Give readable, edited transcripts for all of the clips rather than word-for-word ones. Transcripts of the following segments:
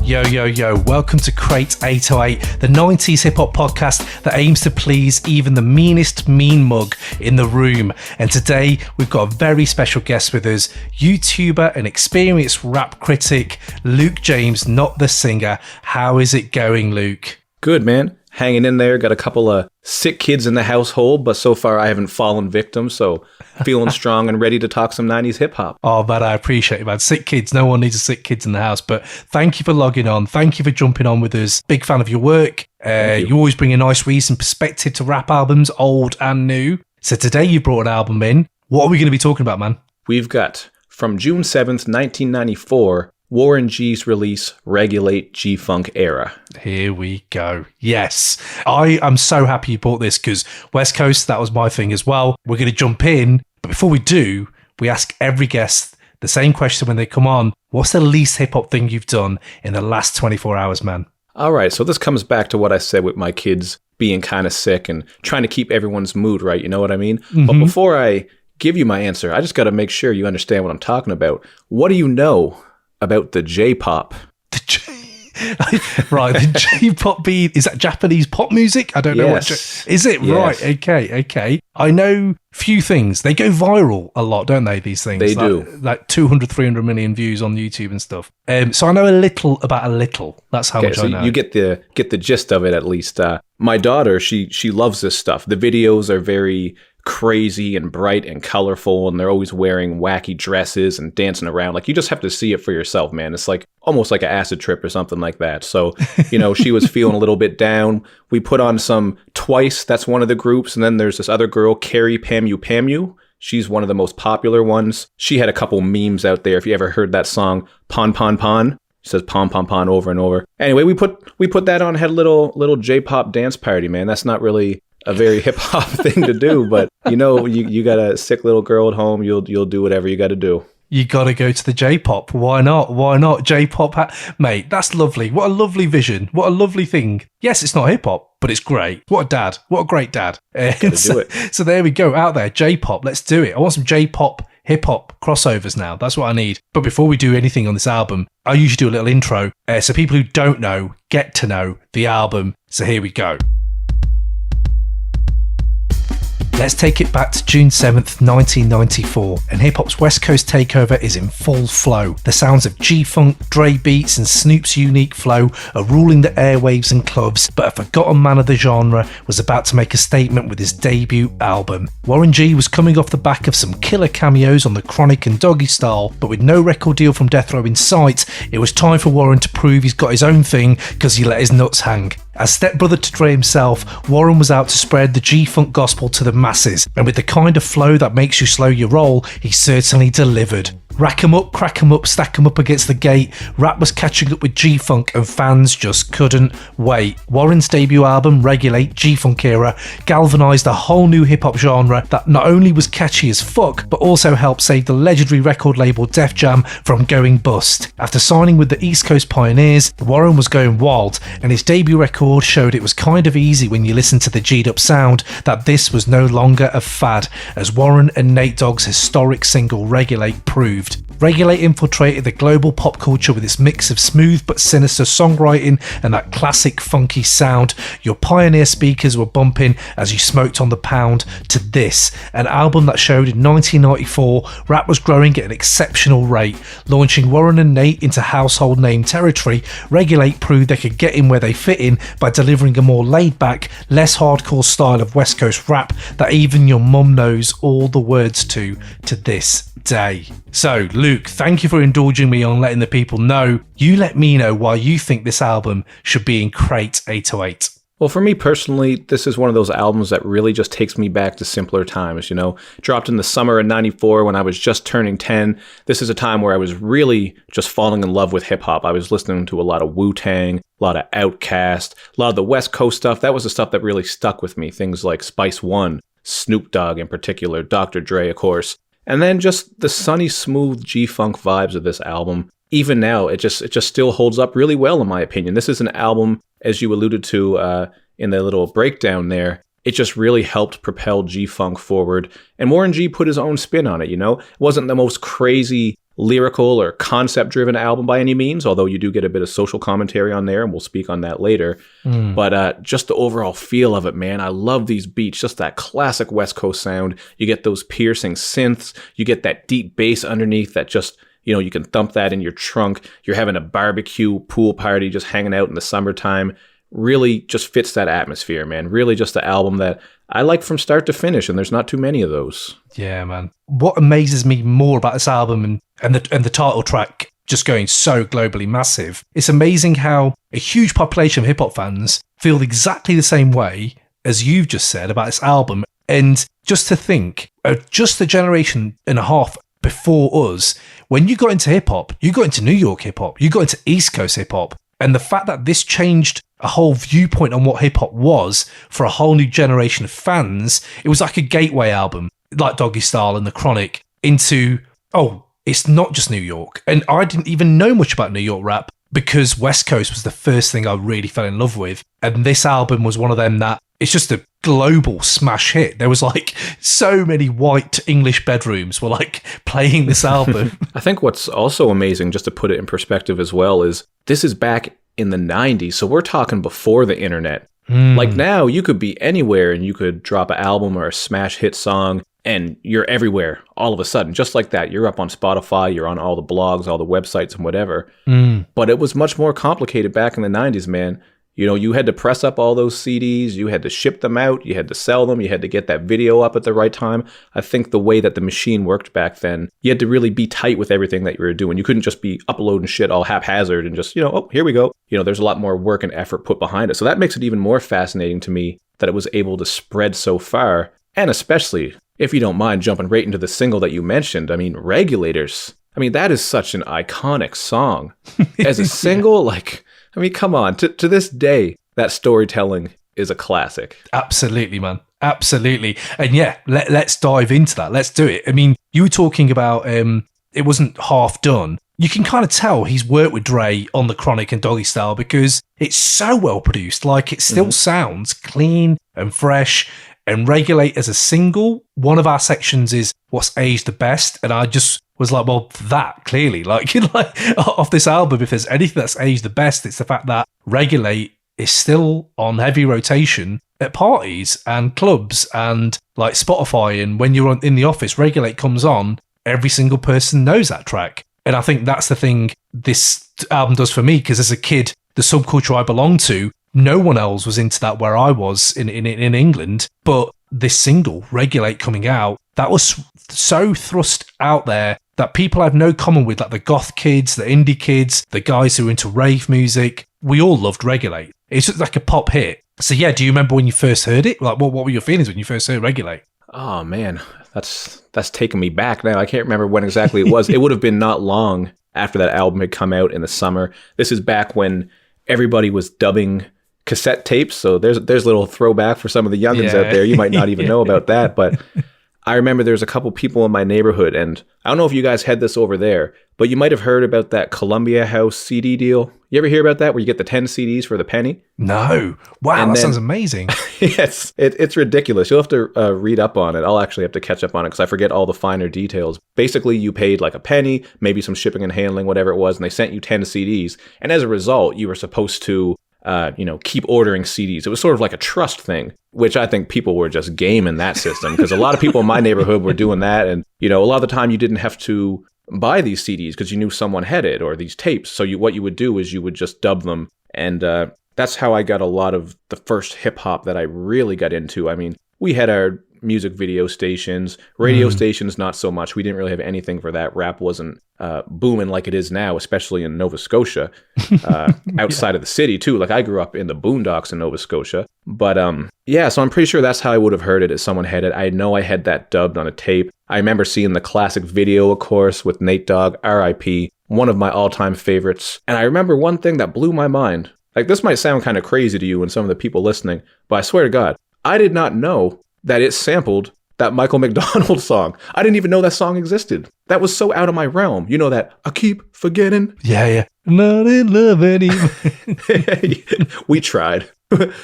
Yo, yo, yo, welcome to Crate 808, the 90s hip-hop podcast that aims to please even the meanest mean mug in the room. And today, we've got a very special guest with us, YouTuber and experienced rap critic, Luke James, not the singer. How is it going, Luke? Good, man. Hanging in there. Got a couple of sick kids in the household, but so far I haven't fallen victim, so feeling strong and ready to talk some 90s hip-hop. Oh, man, I appreciate it, man. Sick kids. No one needs a sick kids in the house, but thank you for logging on. Thank you for jumping on with us. Big fan of your work. You always bring a nice recent perspective to rap albums, old and new. So today you brought an album in. What are we going to be talking about, man? We've got, from June 7th, 1994, Warren G's release, Regulate G-Funk Era. Here we go. Yes. I am so happy you bought this because West Coast, that was my thing as well. We're going to jump in. But before we do, we ask every guest the same question when they come on. What's the least hip-hop thing you've done in the last 24 hours, man? All right, so this comes back to what I said with my kids being kind of sick and trying to keep everyone's mood right, you know what I mean? Mm-hmm. But before I give you my answer, I just got to make sure you understand what I'm talking about. What do you know about the J-pop? Right, the J-pop beat, is that Japanese pop music? I don't know what. Is it? Yes. Right, okay. I know few things. They go viral a lot, don't they, these things? They do. Like 200, 300 million views on YouTube and stuff. So I know a little about a little. That's how much I know. You get the gist of it at least. My daughter, she loves this stuff. The videos are very crazy and bright and colorful, and they're always wearing wacky dresses and dancing around. Like, you just have to see it for yourself, man. It's like almost like an acid trip or something like that. So, you know, she was feeling a little bit down. We put on some Twice, that's one of the groups, and then there's this other girl, Carrie Pamu. She's one of the most popular ones. She had a couple memes out there. If you ever heard that song, Pon Pon Pon. She says pon pon pon over and over. Anyway, we put that on, had a little J-pop dance party, man. That's not really a very hip-hop thing to do, but you know, you got a sick little girl at home, you'll do whatever you got to do. You got to go to the J-pop. Why not? J-pop, mate, that's lovely. What a lovely vision. What a lovely thing. Yes, it's not hip-hop, but it's great. What a dad. What a great dad. Do it. So there we go, out there, J-pop, let's do it. I want some J-pop, hip-hop crossovers now. That's what I need. But before we do anything on this album, I usually do a little intro, so people who don't know get to know the album. So here we go. Let's take it back to June 7th, 1994, and hip-hop's West Coast takeover is in full flow. The sounds of G-Funk, Dre beats and Snoop's unique flow are ruling the airwaves and clubs, but a forgotten man of the genre was about to make a statement with his debut album. Warren G was coming off the back of some killer cameos on the Chronic and Doggy Style, but with no record deal from Death Row in sight, it was time for Warren to prove he's got his own thing because he let his nuts hang. As stepbrother to Dre himself, Warren was out to spread the G-Funk gospel to the masses, and with the kind of flow that makes you slow your roll, he certainly delivered. Rack 'em up, crack 'em up, stack 'em up against the gate, rap was catching up with G-Funk and fans just couldn't wait. Warren's debut album, Regulate G-Funk Era, galvanised a whole new hip-hop genre that not only was catchy as fuck, but also helped save the legendary record label Def Jam from going bust. After signing with the East Coast Pioneers, Warren was going wild, and his debut record showed it was kind of easy when you listen to the G'd up sound that this was no longer a fad, as Warren and Nate Dogg's historic single Regulate proved. Regulate infiltrated the global pop culture with its mix of smooth but sinister songwriting and that classic funky sound. Your Pioneer speakers were bumping as you smoked on the pound to this, an album that showed in 1994 rap was growing at an exceptional rate. Launching Warren and Nate into household name territory, Regulate proved they could get in where they fit in by delivering a more laid back, less hardcore style of West Coast rap that even your mum knows all the words to this day. So, Luke, thank you for indulging me on letting the people know. You let me know why you think this album should be in Crate 808. Well, for me personally, this is one of those albums that really just takes me back to simpler times, you know. Dropped in the summer of 94 when I was just turning 10. This is a time where I was really just falling in love with hip-hop. I was listening to a lot of Wu-Tang, a lot of Outkast, a lot of the West Coast stuff. That was the stuff that really stuck with me. Things like Spice One, Snoop Dogg in particular, Dr. Dre, of course. And then just the sunny, smooth G-Funk vibes of this album. Even now, it just still holds up really well, in my opinion. This is an album, as you alluded to in the little breakdown there, it just really helped propel G-Funk forward. And Warren G put his own spin on it, you know? It wasn't the most crazy lyrical or concept-driven album by any means, although you do get a bit of social commentary on there, and we'll speak on that later. But just the overall feel of it, man, I love these beats, just that classic West Coast sound. You get those piercing synths, you get that deep bass underneath that just, you know, you can thump that in your trunk. You're having a barbecue pool party, just hanging out in the summertime. Really just fits that atmosphere, man. Really just the album that I like from start to finish, and there's not too many of those. Yeah, man. What amazes me more about this album and the title track just going so globally massive, it's amazing how a huge population of hip-hop fans feel exactly the same way as you've just said about this album. And just to think, just a generation and a half before us, when you got into hip-hop, you got into New York hip-hop, you got into East Coast hip-hop, and the fact that this changed a whole viewpoint on what hip-hop was for a whole new generation of fans, it was like a gateway album, like Doggy Style and The Chronic, into, oh, it's not just New York. And I didn't even know much about New York rap because West Coast was the first thing I really fell in love with. And this album was one of them that it's just a global smash hit. There was like so many white English bedrooms were like playing this album. I think what's also amazing, just to put it in perspective as well, is this is back in the 90s. So we're talking before the internet. Like now you could be anywhere and you could drop an album or a smash hit song and you're everywhere all of a sudden, just like that. You're up on Spotify, you're on all the blogs, all the websites and whatever. But it was much more complicated back in the 90s, man. You know, you had to press up all those CDs, you had to ship them out, you had to sell them, you had to get that video up at the right time. I think the way that the machine worked back then, you had to really be tight with everything that you were doing. You couldn't just be uploading shit all haphazard and just, you know, oh, here we go. You know, there's a lot more work and effort put behind it. So that makes it even more fascinating to me that it was able to spread so far. And especially, if you don't mind jumping right into the single that you mentioned, I mean, Regulators. I mean, that is such an iconic song. As a single, like, I mean, come on. To this day, that storytelling is a classic. Absolutely, man. Absolutely. And yeah, let's dive into that. Let's do it. I mean, you were talking about it wasn't half done. You can kind of tell he's worked with Dre on The Chronic and Doggy Style because it's so well produced. Like, it still sounds clean and fresh. And Regulate as a single, one of our sections is what's aged the best. And I just was like, well, that clearly, like off this album, if there's anything that's aged the best, it's the fact that Regulate is still on heavy rotation at parties and clubs and like Spotify. And when you're in the office, Regulate comes on, every single person knows that track. And I think that's the thing this album does for me, because as a kid, the subculture I belonged to, no one else was into that where I was in England. But this single, Regulate, coming out, that was so thrust out there that people have no common with, like the goth kids, the indie kids, the guys who are into rave music. We all loved Regulate. It's just like a pop hit. So yeah, do you remember when you first heard it? Like, what were your feelings when you first heard Regulate? Oh man, that's taking me back now. I can't remember when exactly it was. It would have been not long after that album had come out in the summer. This is back when everybody was dubbing cassette tapes, so there's a little throwback for some of the youngins out there. You might not even know about that, but I remember there's a couple people in my neighborhood, and I don't know if you guys had this over there, but you might have heard about that Columbia House CD deal. You ever hear about that, where you get the 10 CDs for the penny? No. Wow, that sounds amazing. Yes, it's ridiculous. You'll have to read up on it. I'll actually have to catch up on it because I forget all the finer details. Basically, you paid like a penny, maybe some shipping and handling, whatever it was, and they sent you 10 CDs. And as a result, you were supposed to keep ordering CDs. It was sort of like a trust thing, which I think people were just gaming that system, because a lot of people in my neighborhood were doing that. And, you know, a lot of the time you didn't have to buy these CDs because you knew someone had it, or these tapes. So what you would do is you would just dub them. And that's how I got a lot of the first hip hop that I really got into. I mean, we had our music video stations, radio stations, not so much. We didn't really have anything for that. Rap wasn't booming like it is now, especially in Nova Scotia, outside of the city too. Like, I grew up in the boondocks in Nova Scotia. But yeah, so I'm pretty sure that's how I would have heard it, as someone had it. I know I had that dubbed on a tape. I remember seeing the classic video, of course, with Nate Dogg, R.I.P., one of my all-time favorites. And I remember one thing that blew my mind. Like, this might sound kind of crazy to you and some of the people listening, but I swear to God, I did not know that it sampled that Michael McDonald song. I didn't even know that song existed. That was so out of my realm. You know that, I keep forgetting. Yeah. Not in love anymore. We tried.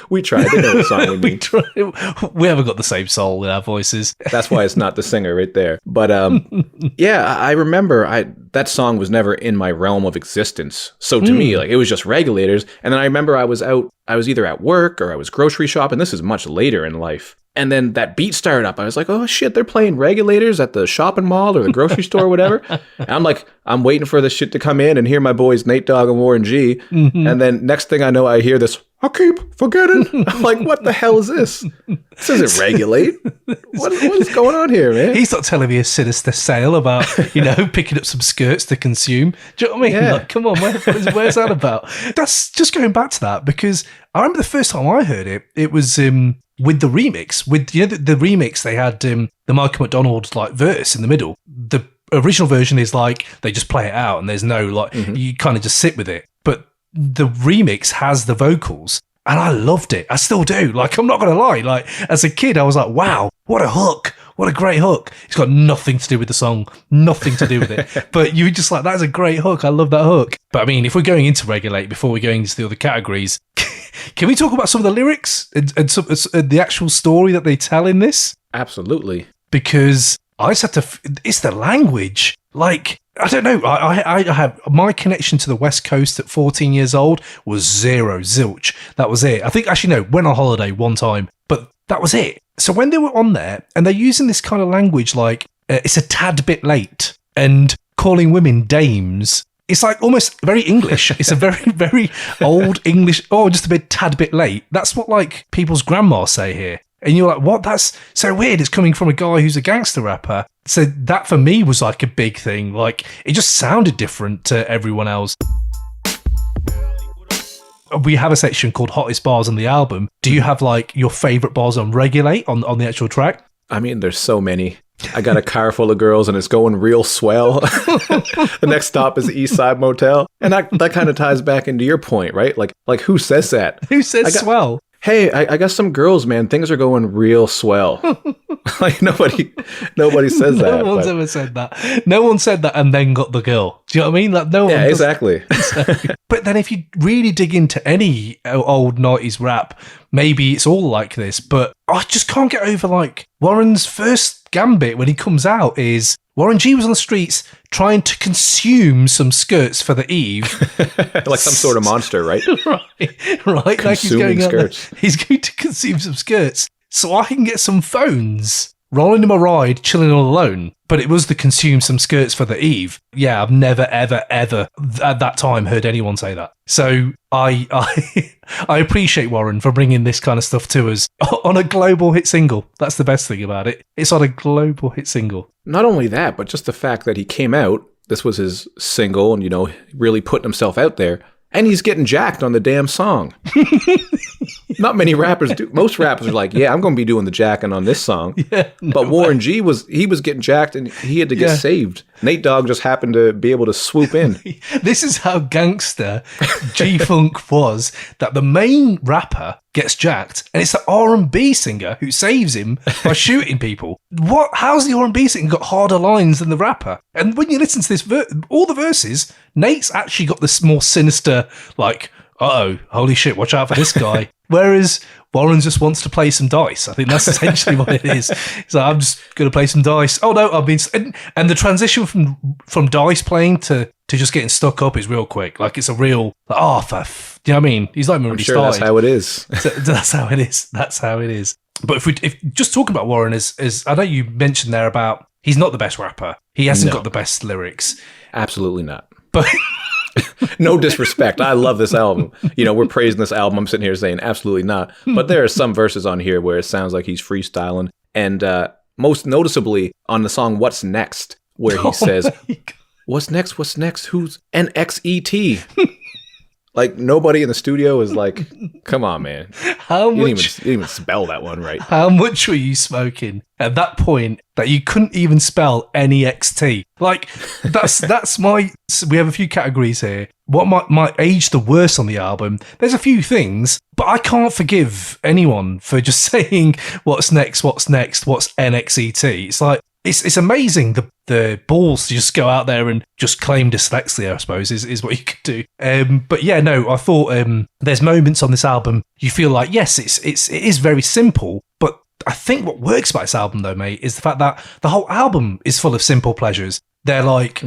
We tried. They know what song we mean. We haven't got the same soul in our voices. That's why it's not the singer right there. But yeah, I remember that song was never in my realm of existence. So to me, like, it was just Regulators. And then I remember I was either at work or I was grocery shopping. This is much later in life. And then that beat started up. I was like, oh shit, they're playing Regulators at the shopping mall or the grocery store or whatever. And I'm waiting for this shit to come in and hear my boys Nate Dogg and Warren G. Mm-hmm. And then next thing I know, I hear this, I keep forgetting. I'm like, what the hell is this? This isn't Regulate. What is going on here, man? He's not telling me a sinister sale about, picking up some skirts to consume. Do you know what I mean? Yeah. Like, come on, where's that about? That's just going back to that, because I remember the first time I heard it, it was with the remix. With the remix, they had the Michael McDonald like verse in the middle. The original version is like they just play it out and there's no like you kind of just sit with it. But the remix has the vocals, and I loved it. I still do. Like, I'm not gonna lie. Like, as a kid, I was like, wow, what a hook. What a great hook. It's got nothing to do with the song, nothing to do with it. But you were just like, that's a great hook. I love that hook. But I mean, if we're going into Regulate before we're going into the other categories, can we talk about some of the lyrics and some, the actual story that they tell in this? Absolutely. Because I just have to, it's the language. Like, I don't know. I have my connection to the West Coast at 14 years old was zero, zilch. That was it. I think actually, no, went on holiday one time, but that was it. So when they were on there and they're using this kind of language, like it's a tad bit late and calling women dames, it's like almost very English. It's a very, very old English, just a tad bit late. That's what like people's grandmas say here. And you're like, what? That's so weird. It's coming from a guy who's a gangster rapper. So that for me was like a big thing. Like, it just sounded different to everyone else. We have a section called Hottest Bars on the album. Do you have like your favorite bars on Regulate on the actual track? I mean, there's so many. I got a car full of girls and it's going real swell. The next stop is the East Side Motel. And that kind of ties back into your point, right? Like who says that? Who says swell? Hey, I got some girls, man. Things are going real swell. Like nobody says that. No one's ever said that. No one said that and then got the girl. Do you know what I mean? Like, no one. Yeah, exactly. But then if you really dig into any old 90s rap, maybe it's all like this. But I just can't get over like Warren's first gambit when he comes out is Warren G was on the streets trying to consume some skirts for the eve. Like some sort of monster, right? right. Like he's going skirts. He's going to consume some skirts so I can get some phones. Rolling in my ride, chilling all alone. But it was the consume some skirts for the eve. Yeah, I've never, ever, ever at that time heard anyone say that. So I appreciate Warren for bringing this kind of stuff to us on a global hit single. That's the best thing about it. It's on a global hit single. Not only that, but just the fact that he came out, this was his single and, really putting himself out there. And he's getting jacked on the damn song. Not many rappers do. Most rappers are like, yeah, I'm going to be doing the jacking on this song. Yeah, but Warren G was getting jacked and he had to get saved. Nate Dogg just happened to be able to swoop in. This is how gangster G-Funk was, that the main rapper gets jacked and it's the R&B singer who saves him by shooting people. What? How's the R&B singer got harder lines than the rapper? And when you listen to this, all the verses, Nate's actually got this more sinister, like, uh-oh, holy shit, watch out for this guy. Whereas Warren just wants to play some dice. I think that's essentially what it is. He's like, I'm just going to play some dice. Oh, no, and the transition from dice playing to just getting stuck up is real quick. Like, it's a real, do you know what I mean? He's not even really started. That's how it is. So, that's how it is. That's how it is. But if just talking about Warren is I know you mentioned there about he's not the best rapper. He hasn't got the best lyrics. Absolutely not. But no disrespect. I love this album. We're praising this album. I'm sitting here saying absolutely not. But there are some verses on here where it sounds like he's freestyling. And most noticeably on the song What's Next, where he says, What's next? What's next? Who's NXET? Like, nobody in the studio is like, come on, man. You didn't even spell that one right. How much were you smoking at that point that you couldn't even spell NEXT? Like, that's my... We have a few categories here. What might age the worst on the album? There's a few things, but I can't forgive anyone for just saying, what's next, what's NXET? It's like, It's amazing the balls to just go out there and just claim dyslexia, I suppose, is what you could do. But yeah, no, I thought there's moments on this album you feel like, yes, it is very simple, but I think what works about this album, though, mate, is the fact that the whole album is full of simple pleasures. They're like,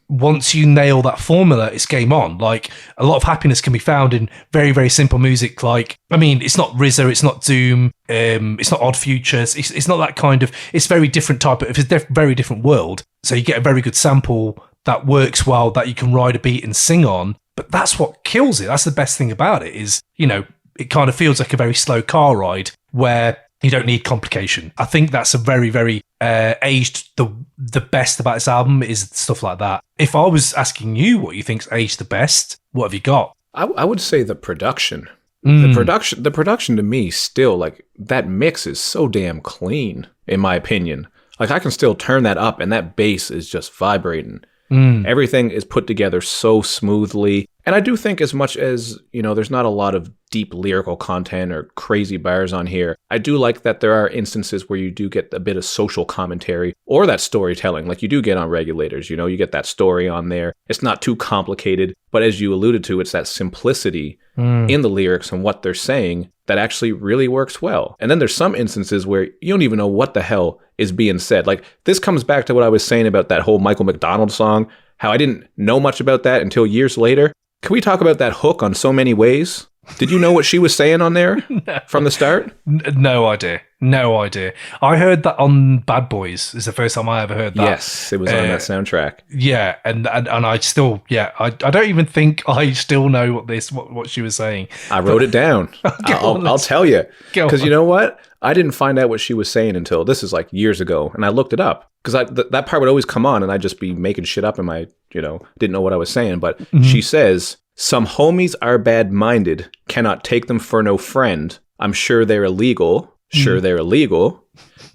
once you nail that formula, it's game on. Like, a lot of happiness can be found in very, very simple music. Like, I mean, it's not RZA, it's not Doom, it's not Odd Futures. It's not that kind of, it's very different type of, it's a very different world. So you get a very good sample that works well, that you can ride a beat and sing on. But that's what kills it. That's the best thing about it is, you know, it kind of feels like a very slow car ride where you don't need complication. I think that's a very, very aged. The best about this album is stuff like that. If I was asking you what you think's aged the best, what have you got? I would say the production. The production to me still, like, that mix is so damn clean, in my opinion. Like, I can still turn that up and that bass is just vibrating. Everything is put together so smoothly. And I do think, as much as, you know, there's not a lot of deep lyrical content or crazy bars on here, I do like that there are instances where you do get a bit of social commentary or that storytelling, like you do get on Regulators. You know, you get that story on there. It's not too complicated, but as you alluded to, it's that simplicity in the lyrics and what they're saying that actually really works well. And then there's some instances where you don't even know what the hell is being said. Like, this comes back to what I was saying about that whole Michael McDonald song, how I didn't know much about that until years later. Can we talk about that hook on So Many Ways? Did you know what she was saying on there from the start? No idea. I heard that on Bad Boys. Is the first time I ever heard that. Yes, it was on that soundtrack. Yeah, and I still, I don't even think I still know what she was saying. I wrote it down. I'll tell you. Because you know what? I didn't find out what she was saying until, this is like years ago, and I looked it up. Because that part would always come on, and I'd just be making shit up in my, didn't know what I was saying. But she says, "Some homies are bad-minded, cannot take them for no friend. I'm sure they're illegal. Sure they're illegal.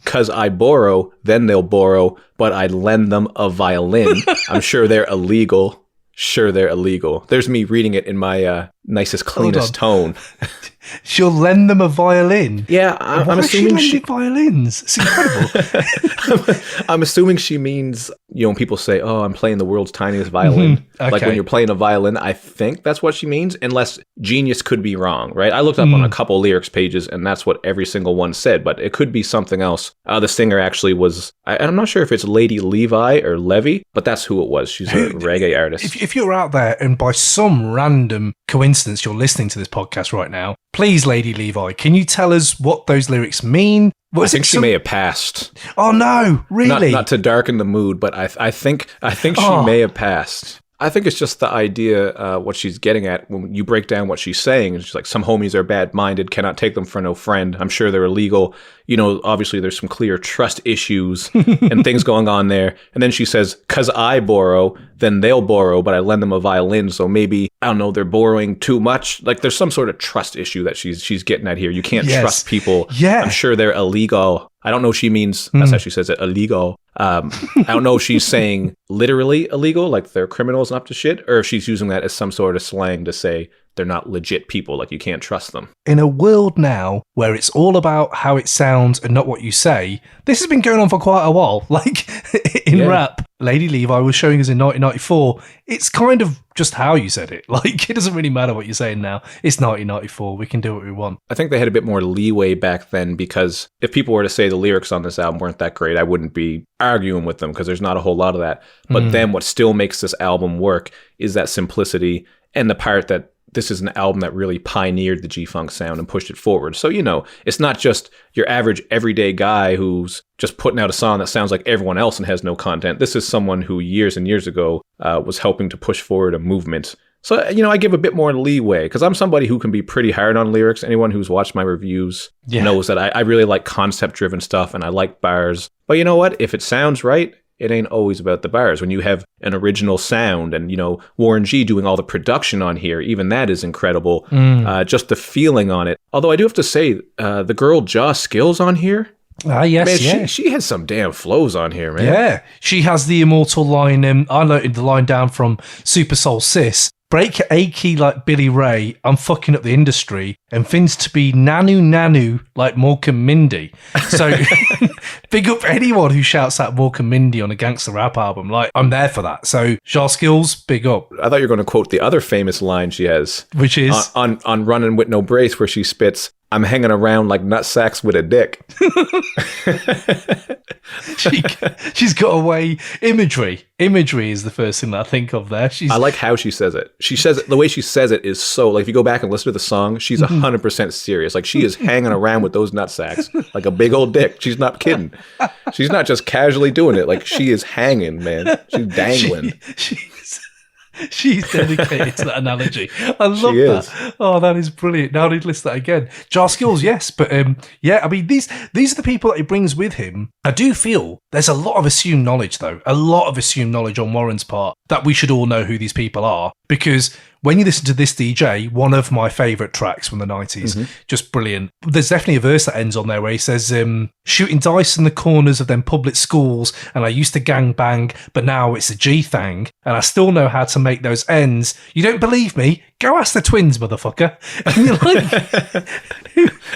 'Cause I borrow, then they'll borrow, but I lend them a violin. I'm sure they're illegal. Sure they're illegal." There's me reading it in my nicest, cleanest tone. She'll lend them a violin? Yeah, I'm assuming she violins. It's incredible. I'm assuming she means, when people say, "Oh, I'm playing the world's tiniest violin." Okay. Like when you're playing a violin, I think that's what she means, unless Genius could be wrong, right? I looked up on a couple lyrics pages, and that's what every single one said, but it could be something else. The singer actually was, I'm not sure if it's Lady Levi or Levy, but that's who it was. She's a reggae artist. If you're out there and by some random coincidence you're listening to this podcast right now, please, Lady Levi, can you tell us what those lyrics mean? I think she may have passed. Oh no, really? Not to darken the mood, but I think she may have passed. I think it's just the idea, what she's getting at when you break down what she's saying. She's like, some homies are bad-minded, cannot take them for no friend. I'm sure they're illegal. Obviously there's some clear trust issues and things going on there. And then she says, "'Cause I borrow, then they'll borrow, but I lend them a violin." So maybe, I don't know, they're borrowing too much. Like, there's some sort of trust issue that she's getting at here. You can't trust people. Yeah. I'm sure they're illegal. I don't know if she means, that's how she says it, illegal. I don't know if she's saying literally illegal, like they're criminals and up to shit, or if she's using that as some sort of slang to say they're not legit people, like you can't trust them. In a world now where it's all about how it sounds and not what you say, this has been going on for quite a while. Like, in rap, Lady Levi was showing us in 1994, it's kind of just how you said it. Like, it doesn't really matter what you're saying now. It's 1994. We can do what we want. I think they had a bit more leeway back then, because if people were to say the lyrics on this album weren't that great, I wouldn't be arguing with them, because there's not a whole lot of that. But then what still makes this album work is that simplicity and the part that this is an album that really pioneered the G-Funk sound and pushed it forward. So, it's not just your average everyday guy who's just putting out a song that sounds like everyone else and has no content. This is someone who years and years ago was helping to push forward a movement. So, I give a bit more leeway, because I'm somebody who can be pretty hard on lyrics. Anyone who's watched my reviews knows that I really like concept-driven stuff and I like bars. But you know what? If it sounds right, it ain't always about the bars. When you have an original sound and, Warren G doing all the production on here, even that is incredible. Just the feeling on it. Although I do have to say, the girl Jaw Skills on here, yes, man, she has some damn flows on here, man. Yeah, she has the immortal line, I noted the line down from Super Soul Sis, break achy like Billy Ray, I'm fucking up the industry, and Finn's to be nanu like Mork and Mindy. So big up anyone who shouts out Mork and Mindy on a gangster rap album. Like, I'm there for that. So Jar Skills, big up. I thought you were going to quote the other famous line she has, which is on Running with No Brace, where she spits, "I'm hanging around like nutsacks with a dick." She's got away. Imagery is the first thing that I think of there. I like how she says it. She says it, the way she says it is so, like, if you go back and listen to the song, she's 100% serious. Like, she is hanging around with those nutsacks like a big old dick. She's not kidding. She's not just casually doing it. Like, she is hanging, man. She's dangling. She's dedicated to that analogy. I love that. Oh, that is brilliant. Now I need to list that again. Jar Skills, yes. But yeah, I mean, these are the people that he brings with him. I do feel there's a lot of assumed knowledge, though. A lot of assumed knowledge on Warren's part that we should all know who these people are. Because when you listen to this DJ, one of my favourite tracks from the 90s, just brilliant. There's definitely a verse that ends on there where he says, shooting dice in the corners of them public schools, and I used to gang bang, but now it's a G-thang, and I still know how to make those ends. You don't believe me? Go ask the twins, motherfucker. And you're like,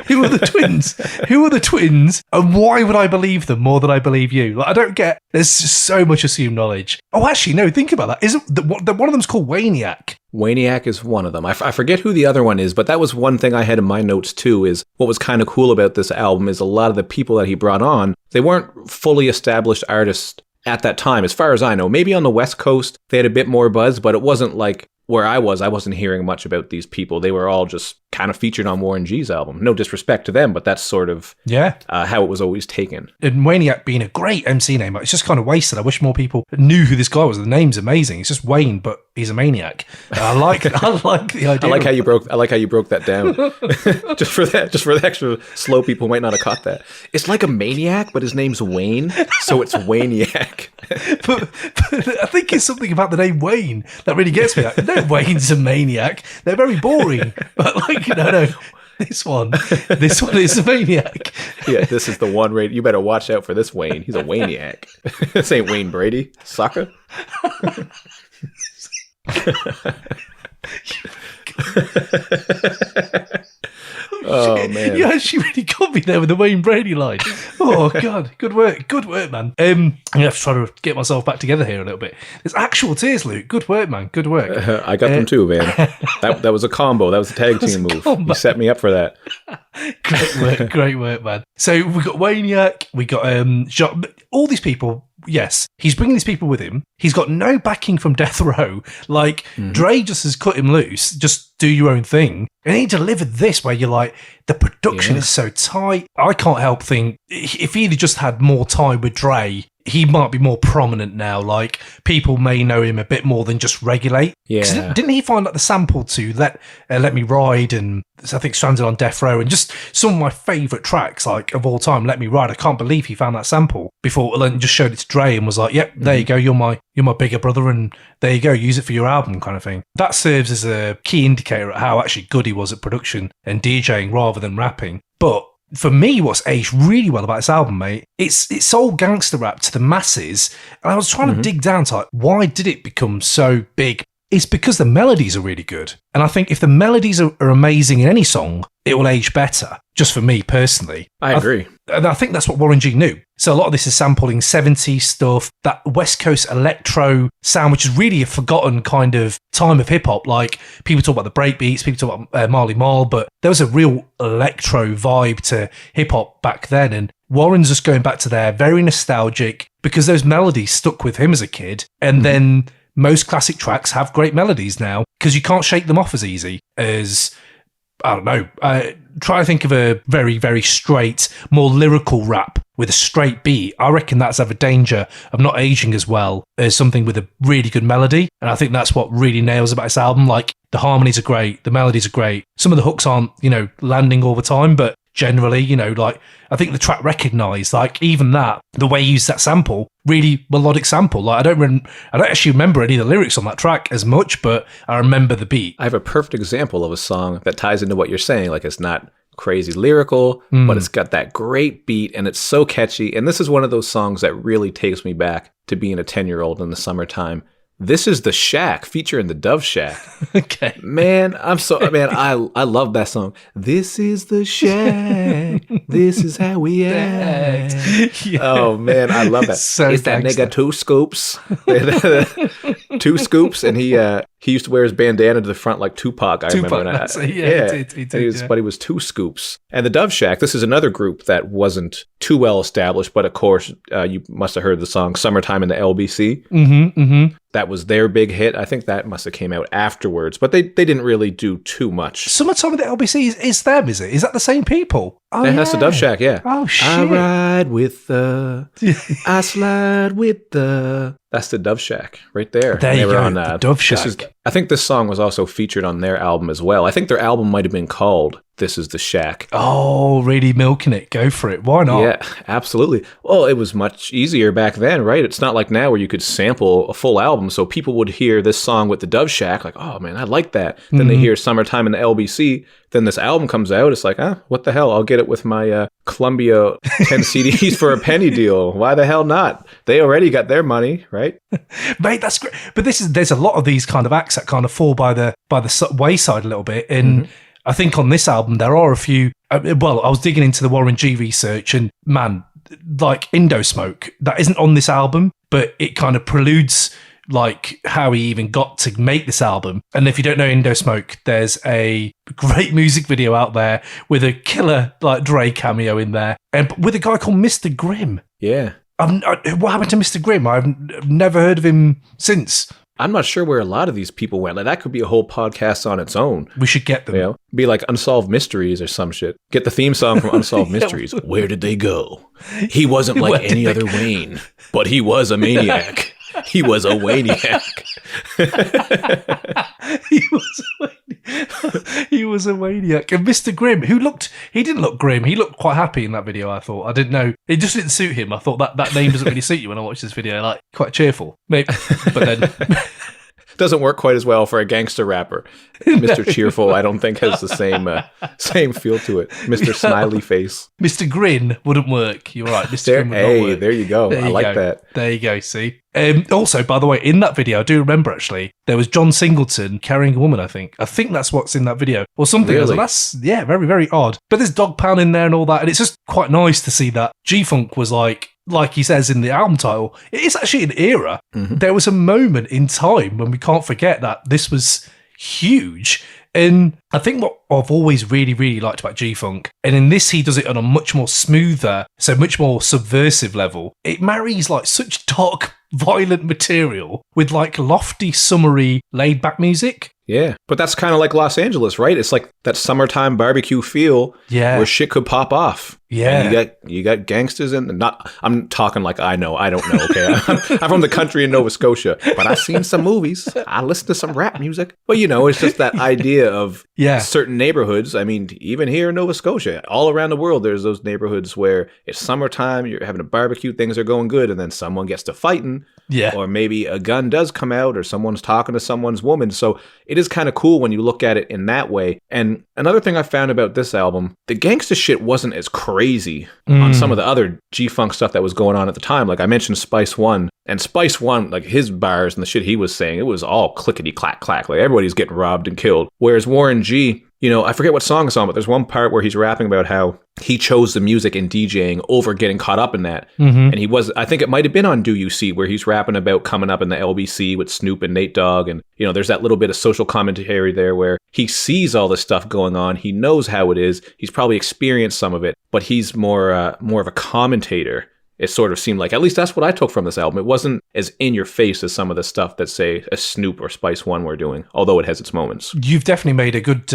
who are the twins? Who are the twins? And why would I believe them more than I believe you? Like, I don't get, there's just so much assumed knowledge. Oh, actually, no, think about that. Isn't one of them's called Waniac? Waniac is one of them. I forget who the other one is, but that was one thing I had in my notes too, is what was kind of cool about this album is a lot of the people that he brought on, they weren't fully established artists at that time, as far as I know. Maybe on the West Coast, they had a bit more buzz, but it wasn't like where I wasn't hearing much about these people. They were all just kind of featured on Warren G's album. No disrespect to them, but that's sort of how it was always taken. And Waniac being a great MC name, it's just kind of wasted. I wish more people knew who this guy was. The name's amazing. It's just Wayne, but he's a maniac. I like the idea. I like how you broke that down. just for the extra slow people who might not have caught that. It's like a maniac, but his name's Wayne, so it's Waniac. but I think it's something about the name Wayne that really gets me. Like, no, Wayne's a maniac. They're very boring. But like, no. This one is a maniac. Yeah, this is the one. You better watch out for this Wayne. He's a Waniac. This ain't Wayne Brady, sucker. Oh man! You actually really got me there with the Wayne Brady line. Oh god, good work, man. I'm gonna have to try to get myself back together here a little bit. There's actual tears, Luke. Good work, man. Good work. I got them too, man. That was a combo. That was a tag team move. You set me up for that. Great work, man. So we got Waniac. We got all these people. Yes, he's bringing these people with him. He's got no backing from Death Row. Like, Dre just has cut him loose. Just do your own thing. And he delivered this where you're like, the production is so tight. I can't help think, if he'd just had more time with Dre, he might be more prominent now. Like, people may know him a bit more than just Regulate. Yeah. Didn't he find like the sample to Let Me Ride and I think Stranded on Death Row and just some of my favourite tracks like of all time, Let Me Ride. I can't believe he found that sample before and just showed it to Dre and was like, yep, there you go, you're my bigger brother and there you go, use it for your album kind of thing. That serves as a key indicator of how actually good he was at production and DJing rather than rapping. But for me, what's aged really well about this album, mate, it's all gangster rap to the masses. And I was trying to dig down to like, why did it become so big? It's because the melodies are really good. And I think if the melodies are amazing in any song, it will age better, just for me personally. I agree. And I think that's what Warren G knew. So a lot of this is sampling 70s stuff, that West Coast electro sound, which is really a forgotten kind of time of hip-hop. Like, people talk about the breakbeats, people talk about Marley Marl, but there was a real electro vibe to hip-hop back then. And Warren's just going back to there, very nostalgic, because those melodies stuck with him as a kid. And then most classic tracks have great melodies now, because you can't shake them off as easy as, I don't know, try to think of a very, very straight, more lyrical rap with a straight beat. I reckon that's have a danger of not aging as well as something with a really good melody. And I think that's what really nails about this album. Like, the harmonies are great, the melodies are great. Some of the hooks aren't, landing all the time, but generally, like, I think the track recognised, like, even that, the way he used that sample, really melodic sample. Like, I don't actually remember any of the lyrics on that track as much, but I remember the beat. I have a perfect example of a song that ties into what you're saying. Like, it's not crazy lyrical, but it's got that great beat and it's so catchy. And this is one of those songs that really takes me back to being a 10-year-old in the summertime. This Is the Shack, featuring the Dove Shack. Okay. Man, I love that song. This is the shack. This is how we act. Yeah. Oh man, I love that. So it's that gangster. nigga 2 Scoops. 2 Scoops, and he used to wear his bandana to the front like Tupac. I remember that. He did, But he was 2 Scoops. And the Dove Shack, this is another group that wasn't too well established, but of course, you must have heard the song "Summertime in the LBC." Mm-hmm, mm-hmm. That was their big hit. I think that must have came out afterwards, but they didn't really do too much. Summertime with the LBC is them, is it? Is that the same people? Oh, That's the Dove Shack, yeah. Oh, shit. I ride with the, I slide with the. That's the Dove Shack right there. There you go, the Dove Shack. I think this song was also featured on their album as well. I think their album might have been called This Is the Shack. Oh, really milking it. Go for it. Why not? Yeah, absolutely. Well, it was much easier back then, right? It's not like now where you could sample a full album. So people would hear this song with the Dove Shack, like, oh man, I like that. Then they hear Summertime in the LBC. Then this album comes out. It's like, what the hell? I'll get it with my Columbia 10 CDs for a penny deal. Why the hell not? They already got their money, right? Mate, that's great. But there's a lot of these kind of acts that kind of fall by the wayside a little bit. And I think on this album, there are a few. Well, I was digging into the Warren G research, and man, like Indo Smoke, that isn't on this album, but it kind of preludes like how he even got to make this album. And if you don't know Indo Smoke, there's a great music video out there with a killer like Dre cameo in there, and with a guy called Mr. Grimm. Yeah. What happened to Mr. Grimm? I've never heard of him since. I'm not sure where a lot of these people went. Like, that could be a whole podcast on its own. We should get them. You know? Be like Unsolved Mysteries or some shit. Get the theme song from Unsolved Mysteries. Where did they go? He wasn't like any other Wayne, but he was a maniac. He was a Wayniac. He was a Wayniac. And Mr. Grimm, he didn't look grim. He looked quite happy in that video, I thought. I didn't know. It just didn't suit him. I thought that name doesn't really suit you when I watch this video. Like, quite cheerful. Maybe, but then... Doesn't work quite as well for a gangster rapper. Mr. Cheerful, I don't think has the same feel to it. Mr. Smiley Face. Mr. Grin wouldn't work. You're right. Mr. Grin would not work. There you go. I like that. There you go. See. Also, by the way, in that video, I do remember actually there was John Singleton carrying a woman. I think that's what's in that video or something. Really? That's very, very odd. But there's dog pound in there and all that, and it's just quite nice to see that G-Funk was like he says in the album title, it is actually an era. Mm-hmm. There was a moment in time when we can't forget that this was huge. And I think what I've always really, really liked about G-Funk, and in this he does it on a much more smoother, so much more subversive level. It marries like such dark, violent material with like lofty, summery, laid-back music. Yeah, but that's kind of like Los Angeles, right? It's like that summertime barbecue feel where shit could pop off. Yeah. And you got gangsters and I'm talking like I don't know, okay? I'm from the country in Nova Scotia, but I've seen some movies. I listen to some rap music. But it's just that idea of certain neighborhoods. I mean, even here in Nova Scotia, all around the world, there's those neighborhoods where it's summertime, you're having a barbecue, things are going good, and then someone gets to fighting. Yeah. Or maybe a gun does come out or someone's talking to someone's woman. So it is kind of cool when you look at it in that way. And another thing I found about this album, the gangsta shit wasn't as crazy on some of the other G-Funk stuff that was going on at the time. Like I mentioned Spice One. And Spice One, like his bars and the shit he was saying, it was all clickety clack clack. Like everybody's getting robbed and killed. Whereas Warren G, I forget what song it's on, but there's one part where he's rapping about how he chose the music and DJing over getting caught up in that. Mm-hmm. And I think it might have been on Do You See, where he's rapping about coming up in the LBC with Snoop and Nate Dogg. And, there's that little bit of social commentary there where he sees all this stuff going on. He knows how it is. He's probably experienced some of it, but he's more of a commentator. It sort of seemed like, at least that's what I took from this album. It wasn't as in your face as some of the stuff that, say, a Snoop or Spice One were doing, although it has its moments. You've definitely made a good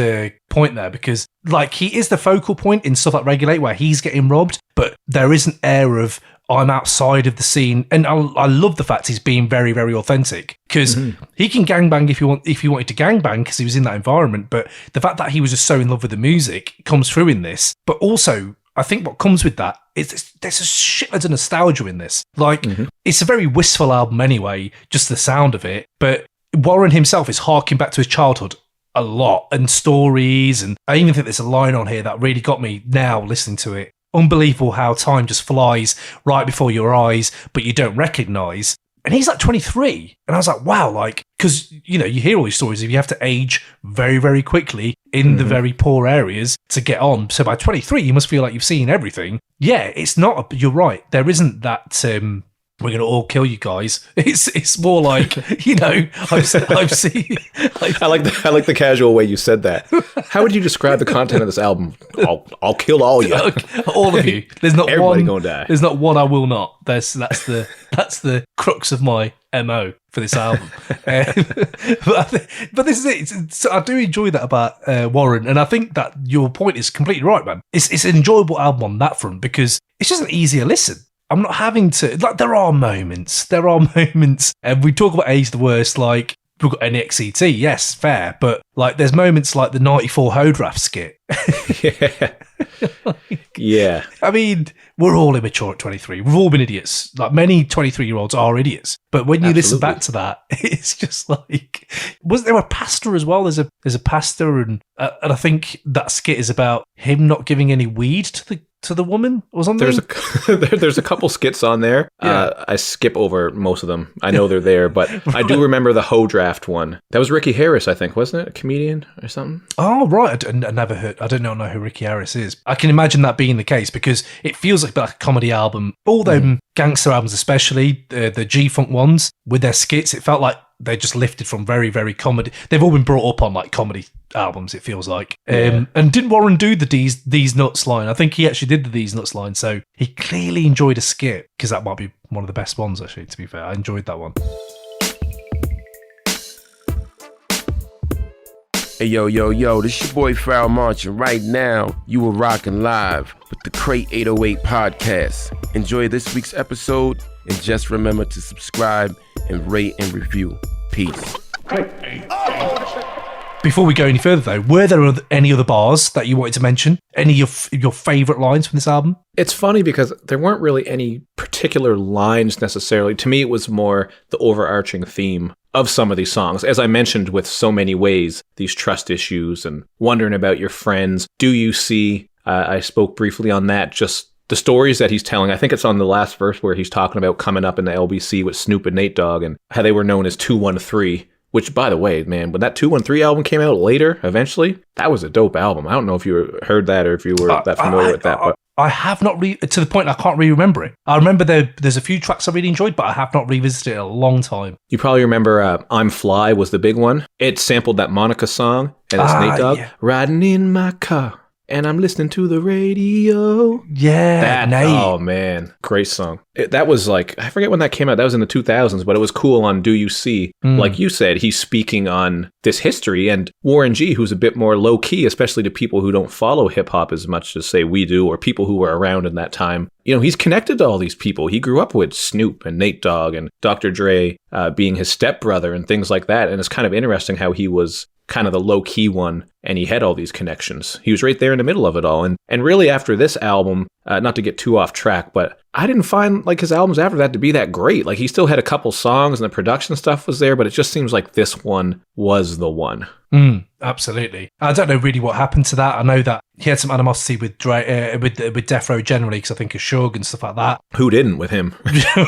point there because, like, he is the focal point in stuff like Regulate where he's getting robbed, but there is an air of, I'm outside of the scene. And I love the fact he's being very, very authentic because he can gangbang if he wanted to gangbang because he was in that environment. But the fact that he was just so in love with the music comes through in this. But also, I think what comes with that is there's a shitload of nostalgia in this. Like, it's a very wistful album anyway, just the sound of it. But Warren himself is harking back to his childhood a lot and stories. And I even think there's a line on here that really got me now listening to it. Unbelievable how time just flies right before your eyes, but you don't recognise. And he's like 23. And I was like, wow, like, because, you know, you hear all these stories if you have to age very, very quickly in the very poor areas to get on. So by 23, you must feel like you've seen everything. Yeah, it's not, you're right. There isn't that, we're going to all kill you guys. It's more like, you know, I've seen. I like the casual way you said that. How would you describe the content of this album? I'll kill all you, all of you. There's not everybody one. gonna die. There's not one I will not. That's the crux of my MO for this album. But this is it. So I do enjoy that about Warren, and I think that your point is completely right, man. It's an enjoyable album on that front because it's just an easier listen. I'm not having to, like, there are moments, and we talk about Age the Worst, like, we've got NXET, yes, fair, but, like, there's moments like the 94 Hodraft skit. Yeah. I mean, we're all immature at 23. We've all been idiots. Like, many 23-year-olds are idiots. But when you listen back to that, it's just like, wasn't there a pastor as well? There's a pastor, and I think that skit is about him not giving any weed to the woman or something. There's a couple skits on there. Yeah. I skip over most of them. I know they're there, but right. I do remember the Ho Draft one. That was Ricky Harris, I think, wasn't it? A comedian or something? Oh, right. I never heard. I don't know who Ricky Harris is. I can imagine that being the case because it feels like a comedy album. All them gangster albums, especially the G-Funk ones with their skits, it felt like they're just lifted from very, very comedy. They've all been brought up on like comedy albums, it feels like. And didn't Warren do the These Nuts line? I think he actually did the These Nuts line, so he clearly enjoyed a skit because that might be one of the best ones, actually, to be fair. I enjoyed that one. Hey, yo, this your boy Foul March, and right now, you are rocking live with the Crate 808 podcast. Enjoy this week's episode, and just remember to subscribe and rate and review. Peace. Before we go any further, though, were there any other bars that you wanted to mention? Any of your favourite lines from this album? It's funny because there weren't really any particular lines necessarily. To me, it was more the overarching theme of some of these songs. As I mentioned, with so many ways, these trust issues and wondering about your friends. Do you see? I spoke briefly on that, just the stories that he's telling. I think it's on the last verse where he's talking about coming up in the LBC with Snoop and Nate Dogg and how they were known as 213. Which, by the way, man, when that 213 album came out later, eventually, that was a dope album. I don't know if you heard that or if you were that familiar with that. But I have not, to the point I can't really remember it. I remember there's a few tracks I really enjoyed, but I have not revisited it in a long time. You probably remember I'm Fly was the big one. It sampled that Monica song, and it's Nate Dogg. Yeah. Riding in my car, and I'm listening to the radio. Yeah, Nate. Oh, man. Great song. That was like, I forget when that came out. That was in the 2000s, but it was cool on Do You See? Like you said, he's speaking on this history, and Warren G, who's a bit more low-key, especially to people who don't follow hip-hop as much as, say, we do, or people who were around in that time. You know, he's connected to all these people. He grew up with Snoop and Nate Dogg and Dr. Dre being his stepbrother and things like that, and it's kind of interesting how he was kind of the low-key one, and he had all these connections. He was right there in the middle of it all. And really after this album, not to get too off track, but I didn't find like his albums after that to be that great. Like he still had a couple songs and the production stuff was there, but it just seems like this one was the one. Absolutely. I don't know really what happened to that. I know that he had some animosity with Dre, with Death Row generally, because I think of Suge and stuff like that. Who didn't with him?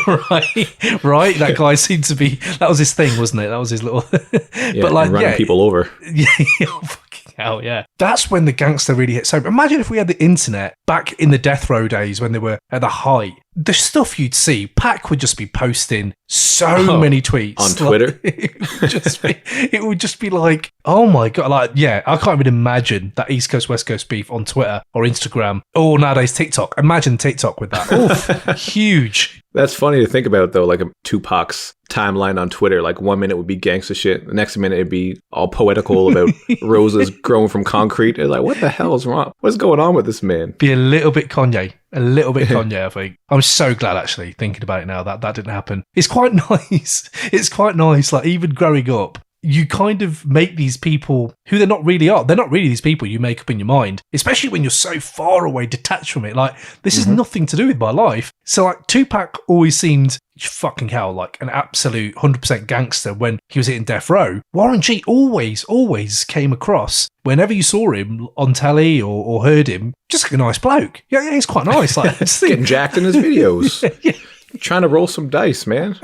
right. That guy seemed to be, that was his thing, wasn't it? That was his little, but like running people over. Yeah, fucking hell, yeah. That's when the gangster really hit. So imagine if we had the internet back in the Death Row days when they were at the height. The stuff you'd see, Pac would just be posting so many tweets on Twitter. It would just be like, oh my god, like yeah, I can't even imagine that East Coast West Coast beef on Twitter or Instagram or nowadays TikTok. Imagine TikTok with that. Oof, huge. That's funny to think about though, like a Tupac's timeline on Twitter. Like 1 minute would be gangsta shit, the next minute it'd be all poetical about roses growing from concrete. It's like, what the hell is wrong? What's going on with this man? Be a little bit Kanye. I think. I'm so glad, actually, thinking about it now, that didn't happen. It's quite nice. It's quite nice. Like, even growing up, you kind of make these people who they're not really are. They're not really these people you make up in your mind, especially when you're so far away, detached from it. Like, this is nothing to do with my life. So, like, Tupac always seemed fucking hell like an absolute 100% gangster when he was hitting Death Row. Warren G always came across, whenever you saw him on telly or heard him, just like a nice bloke. Yeah, he's quite nice. Like, getting jacked in his videos. Yeah. Trying to roll some dice, man.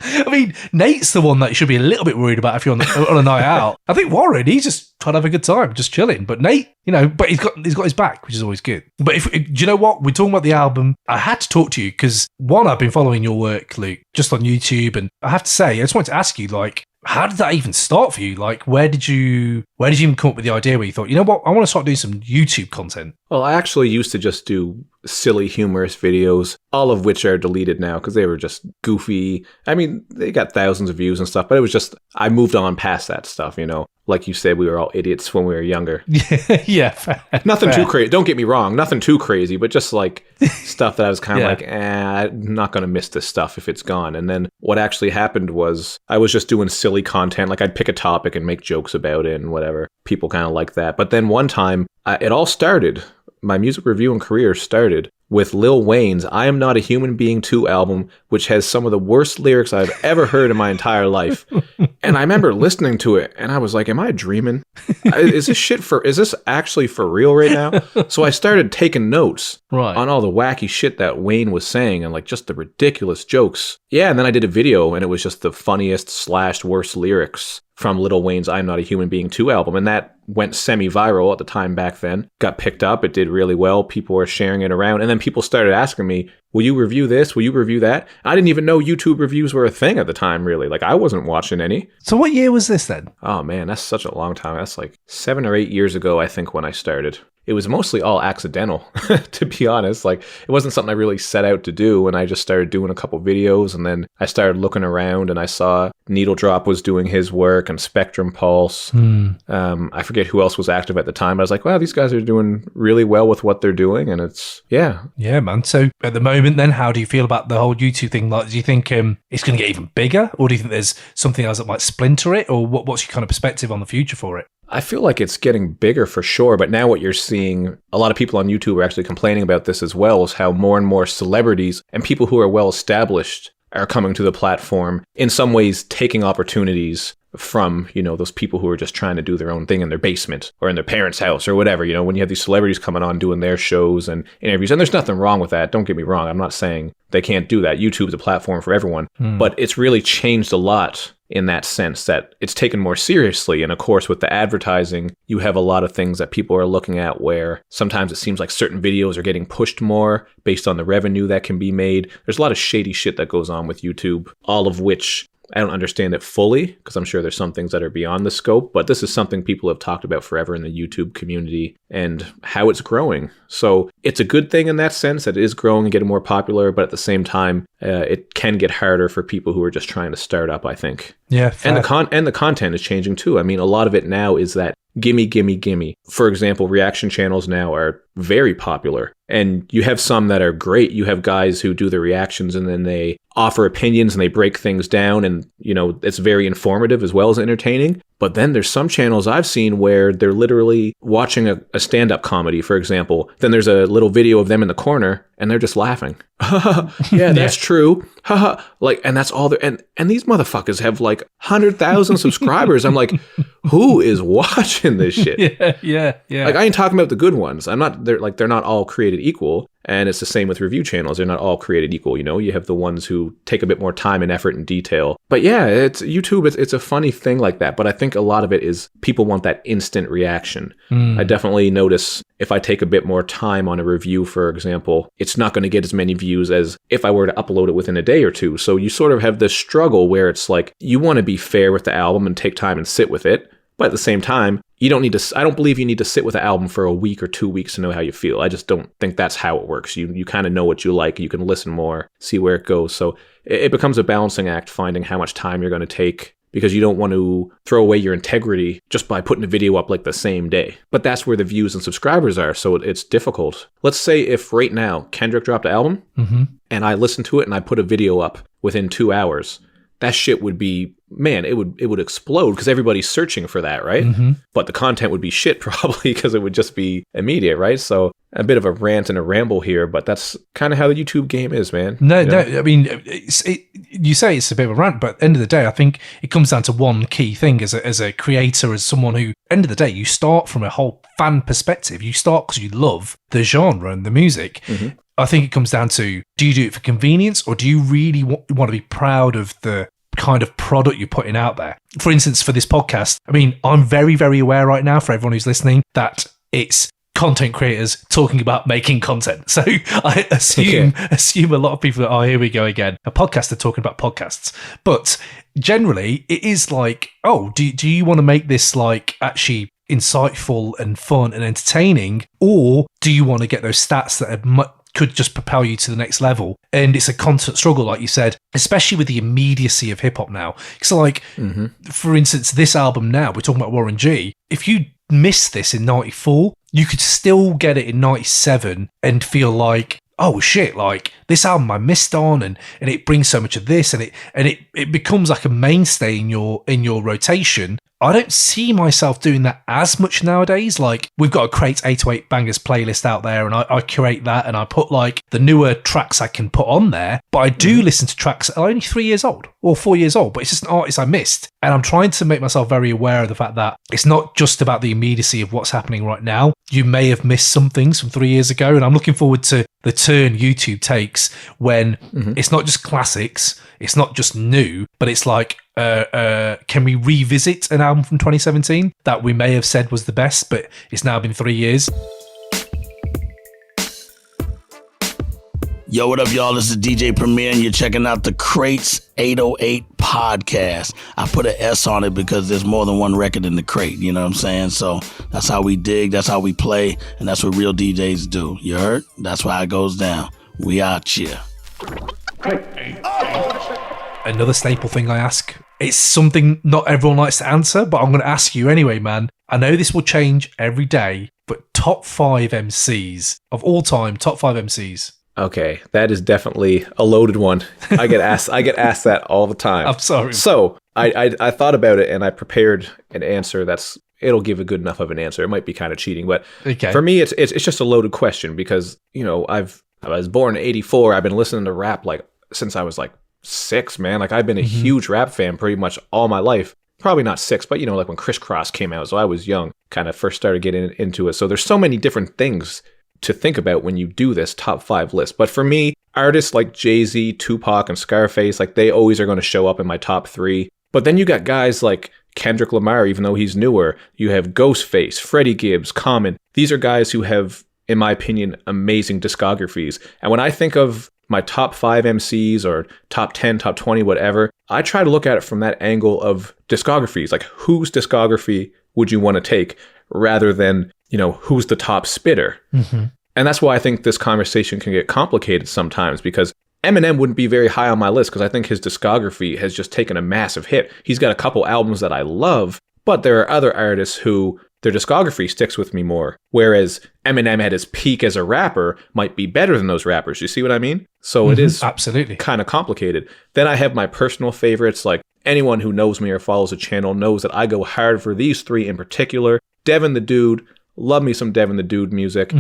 I mean, Nate's the one that you should be a little bit worried about if you're on a night out. I think Warren, he's just trying to have a good time, just chilling. But Nate, but he's got his back, which is always good. But do you know what? We're talking about the album. I had to talk to you because, one, I've been following your work, Luke, just on YouTube. And I have to say, I just wanted to ask you, how did that even start for you? Where did you even come up with the idea where you thought, you know what, I want to start doing some YouTube content? Well, I actually used to just do silly, humorous videos, all of which are deleted now because they were just goofy. I mean, they got thousands of views and stuff, but it was just, I moved on past that stuff, Like you said, we were all idiots when we were younger. Yeah. Fair. Nothing too crazy. Don't get me wrong. Nothing too crazy, but just stuff that I was kind of I'm not going to miss this stuff if it's gone. And then what actually happened was I was just doing silly content. I'd pick a topic and make jokes about it and whatever. People kind of like that. But then one time, it all started. My music reviewing career started with Lil Wayne's I Am Not a Human Being 2 album, which has some of the worst lyrics I've ever heard in my entire life. And I remember listening to it and I was like, am I dreaming? Is this actually for real right now? So I started taking notes on all the wacky shit that Wayne was saying and just the ridiculous jokes. Yeah, and then I did a video and it was just the funniest / worst lyrics from Lil Wayne's I'm Not a Human Being 2 album. And that went semi-viral at the time back then. Got picked up. It did really well. People were sharing it around. And then people started asking me, will you review this? Will you review that? I didn't even know YouTube reviews were a thing at the time, really. I wasn't watching any. So what year was this then? Oh, man, that's such a long time. That's 7 or 8 years ago, I think, when I started. It was mostly all accidental, to be honest. It wasn't something I really set out to do. And I just started doing a couple videos. And then I started looking around and I saw Needle Drop was doing his work and Spectrum Pulse. I forget who else was active at the time. I was like, wow, these guys are doing really well with what they're doing. And it's, yeah. Yeah, man. So at the moment then, how do you feel about the whole YouTube thing? Do you think it's going to get even bigger? Or do you think there's something else that might splinter it? Or what's your kind of perspective on the future for it? I feel like it's getting bigger for sure, but now what you're seeing, a lot of people on YouTube are actually complaining about this as well, is how more and more celebrities and people who are well established are coming to the platform, in some ways taking opportunities from, those people who are just trying to do their own thing in their basement or in their parents' house or whatever. When you have these celebrities coming on doing their shows and interviews, and there's nothing wrong with that. Don't get me wrong. I'm not saying they can't do that. YouTube's a platform for everyone, but it's really changed a lot in that sense that it's taken more seriously. And of course, with the advertising, you have a lot of things that people are looking at where sometimes it seems like certain videos are getting pushed more based on the revenue that can be made. There's a lot of shady shit that goes on with YouTube, all of which I don't understand it fully because I'm sure there's some things that are beyond the scope, but this is something people have talked about forever in the YouTube community and how it's growing. So it's a good thing in that sense that it is growing and getting more popular, but at the same time, it can get harder for people who are just trying to start up, I think. Yeah. And the content is changing too. I mean, a lot of it now is that gimme, gimme, gimme. For example, reaction channels now are very popular. And you have some that are great. You have guys who do the reactions and then they offer opinions and they break things down. And, it's very informative as well as entertaining. But then there's some channels I've seen where they're literally watching a stand-up comedy, for example. Then there's a little video of them in the corner and they're just laughing. Yeah, that's true. And that's all and these motherfuckers have 100,000 subscribers. I'm like, who is watching this shit? Yeah. I ain't talking about the good ones. They're not all created equal. And it's the same with review channels. They're not all created equal. You have the ones who take a bit more time and effort and detail. But yeah, it's YouTube. It's a funny thing like that. But I think a lot of it is people want that instant reaction. I definitely notice if I take a bit more time on a review, for example, it's not going to get as many views as if I were to upload it within a day or two. So you sort of have this struggle where it's you want to be fair with the album and take time and sit with it. But at the same time, I don't believe you need to sit with an album for a week or 2 weeks to know how you feel. I just don't think that's how it works. You kind of know what you like. You can listen more, see where it goes. So it becomes a balancing act, finding how much time you're going to take because you don't want to throw away your integrity just by putting a video up the same day. But that's where the views and subscribers are. So it's difficult. Let's say if right now Kendrick dropped an album and I listened to it and I put a video up within 2 hours, that shit would be, man, it would explode because everybody's searching for that, right? But the content would be shit probably because it would just be immediate, right? So a bit of a rant and a ramble here, but that's kind of how the YouTube game is, man. No, I mean, you say it's a bit of a rant, but at the end of the day, I think it comes down to one key thing as a creator, as someone who, end of the day, you start from a whole fan perspective. You start because you love the genre and the music. I think it comes down to, do you do it for convenience, or do you really want to be proud of the kind of product you're putting out there? For instance, for this podcast, I mean, I'm very, very aware right now, for everyone who's listening, that it's content creators talking about making content. So I assume a lot of people are, oh, here we go again. A podcaster talking about podcasts. But generally, it is like, oh, do you want to make this like actually insightful and fun and entertaining, or do you want to get those stats that could just propel you to the next level? And it's a constant struggle, like you said, especially with the immediacy of hip hop now. So like, for instance, this album now, we're talking about Warren G. If you missed this in 94, you could still get it in 97 and feel like, oh shit, like this album I missed on, and it brings so much of this, and it becomes like a mainstay in your rotation. I don't see myself doing that as much nowadays. Like, we've got a Crate 808 Bangers playlist out there, and I curate that, and I put like the newer tracks I can put on there. But I do listen to tracks that are only 3 years old or 4 years old, but it's just an artist I missed. And I'm trying to make myself very aware of the fact that it's not just about the immediacy of what's happening right now. You may have missed some things from 3 years ago, and I'm looking forward to the turn YouTube takes when it's not just classics, it's not just new, but it's like, can we revisit an album from 2017 that we may have said was the best, but it's now been 3 years? Yo, what up, y'all? This is DJ Premier, and you're checking out the Crates 808 podcast. I put an S on it because there's more than one record in the crate, you know what I'm saying? So that's how we dig, that's how we play, and that's what real DJs do. You heard? That's why it goes down. We out here. Another staple thing I ask. It's something not everyone likes to answer, but I'm going to ask you anyway, man. I know this will change every day, but top 5 MCs of all time, top 5 MCs. Okay, that is definitely a loaded one. I get asked that all the time. I'm sorry. So I thought about it, and I prepared an answer it'll give a good enough of an answer. It might be kind of cheating, but for me, it's just a loaded question because, you know, I was born in '84. I've been listening to rap like since I was like 6, man. Like, I've been a huge rap fan pretty much all my life. Probably not 6, but, you know, like when Crisscross came out, so I was young, kind of first started getting into it. So there's so many different things to think about when you do this top 5 list. But for me, artists like Jay-Z, Tupac, and Scarface, like, they always are going to show up in my top 3. But then you got guys like Kendrick Lamar, even though he's newer. You have Ghostface, Freddie Gibbs, Common. These are guys who have, in my opinion, amazing discographies. And when I think of my top 5 MCs or top 10, top 20, whatever, I try to look at it from that angle of discographies. Like, whose discography would you want to take rather than, you know, who's the top spitter? And that's why I think this conversation can get complicated sometimes, because Eminem wouldn't be very high on my list because I think his discography has just taken a massive hit. He's got a couple albums that I love, but there are other artists who their discography sticks with me more. Whereas Eminem at his peak as a rapper might be better than those rappers. You see what I mean? So it is absolutely kind of complicated. Then I have my personal favorites. Like, anyone who knows me or follows the channel knows that I go hard for these 3 in particular. Devin the Dude, love me some Devin the Dude music.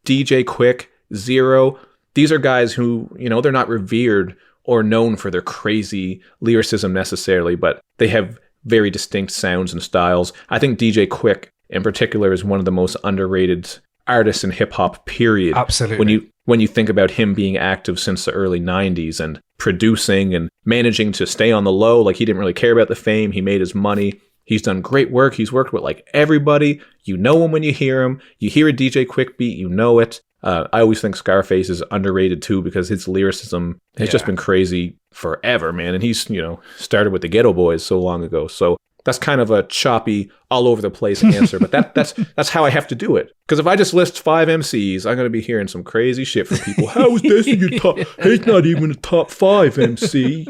DJ Quick, Zero. These are guys who, you know, they're not revered or known for their crazy lyricism necessarily, but they have very distinct sounds and styles. I think DJ Quick in particular is one of the most underrated artists in hip hop, period. Absolutely. When you think about him being active since the early 90s and producing and managing to stay on the low, like, he didn't really care about the fame. He made his money. He's done great work. He's worked with like everybody. You know him when you hear him. You hear a DJ Quick beat, you know it. I always think Scarface is underrated too because his lyricism has just been crazy forever, man. And he's, you know, started with the Ghetto Boys so long ago. So that's kind of a choppy, all over the place answer, but that's how I have to do it. Because if I just list 5 MCs, I'm going to be hearing some crazy shit from people. How is this in your top? He's not even a top 5 MC.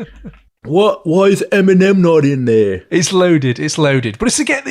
What? Why is Eminem not in there? It's loaded. But it's to get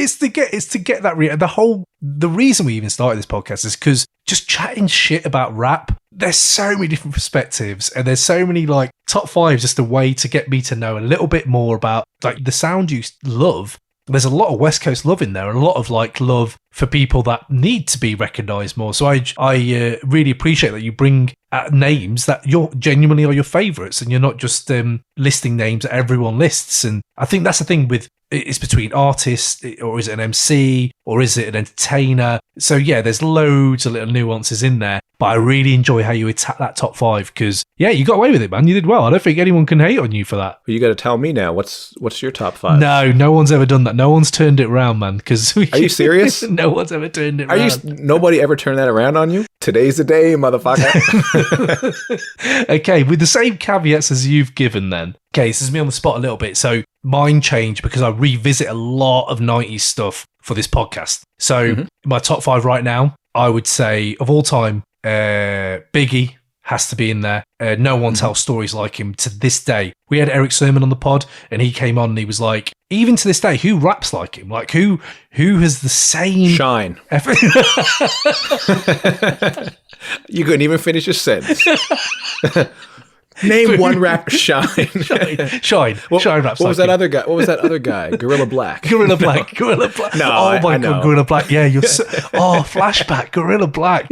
that. The reason we even started this podcast is because just chatting shit about rap. There's so many different perspectives, and there's so many like top 5, just a way to get me to know a little bit more about like the sound you love. There's a lot of West Coast love in there, and a lot of like love for people that need to be recognised more. So I really appreciate that you bring names that you're genuinely are your favourites, and you're not just listing names that everyone lists. And I think that's the thing with it's between artists, or is it an MC, or is it an entertainer? So yeah, there's loads of little nuances in there. but I really enjoy how you attack that top 5 because, yeah, you got away with it, man. You did well. I don't think anyone can hate on you for that. You got to tell me now. What's your top 5? No one's ever done that. No one's turned it around, man. Are you serious? No one's ever turned it around. Nobody ever turned that around on you? Today's the day, motherfucker. Okay, with the same caveats as you've given then. Okay, this is me on the spot a little bit. So mine changed because I revisit a lot of 90s stuff for this podcast. So my top 5 right now, I would say of all time, Biggie has to be in there. No one tells stories like him to this day. We had Eric Sermon on the pod and he came on and he was like, even to this day, who raps like him? Like who has the same Shine. You couldn't even finish your sentence. Name one rapper. Shine. Shine raps. What was that other guy? What was that other guy? Gorilla Black. Gorilla Black. No, oh my I know. God, Gorilla Black. Yeah, flashback, Gorilla Black.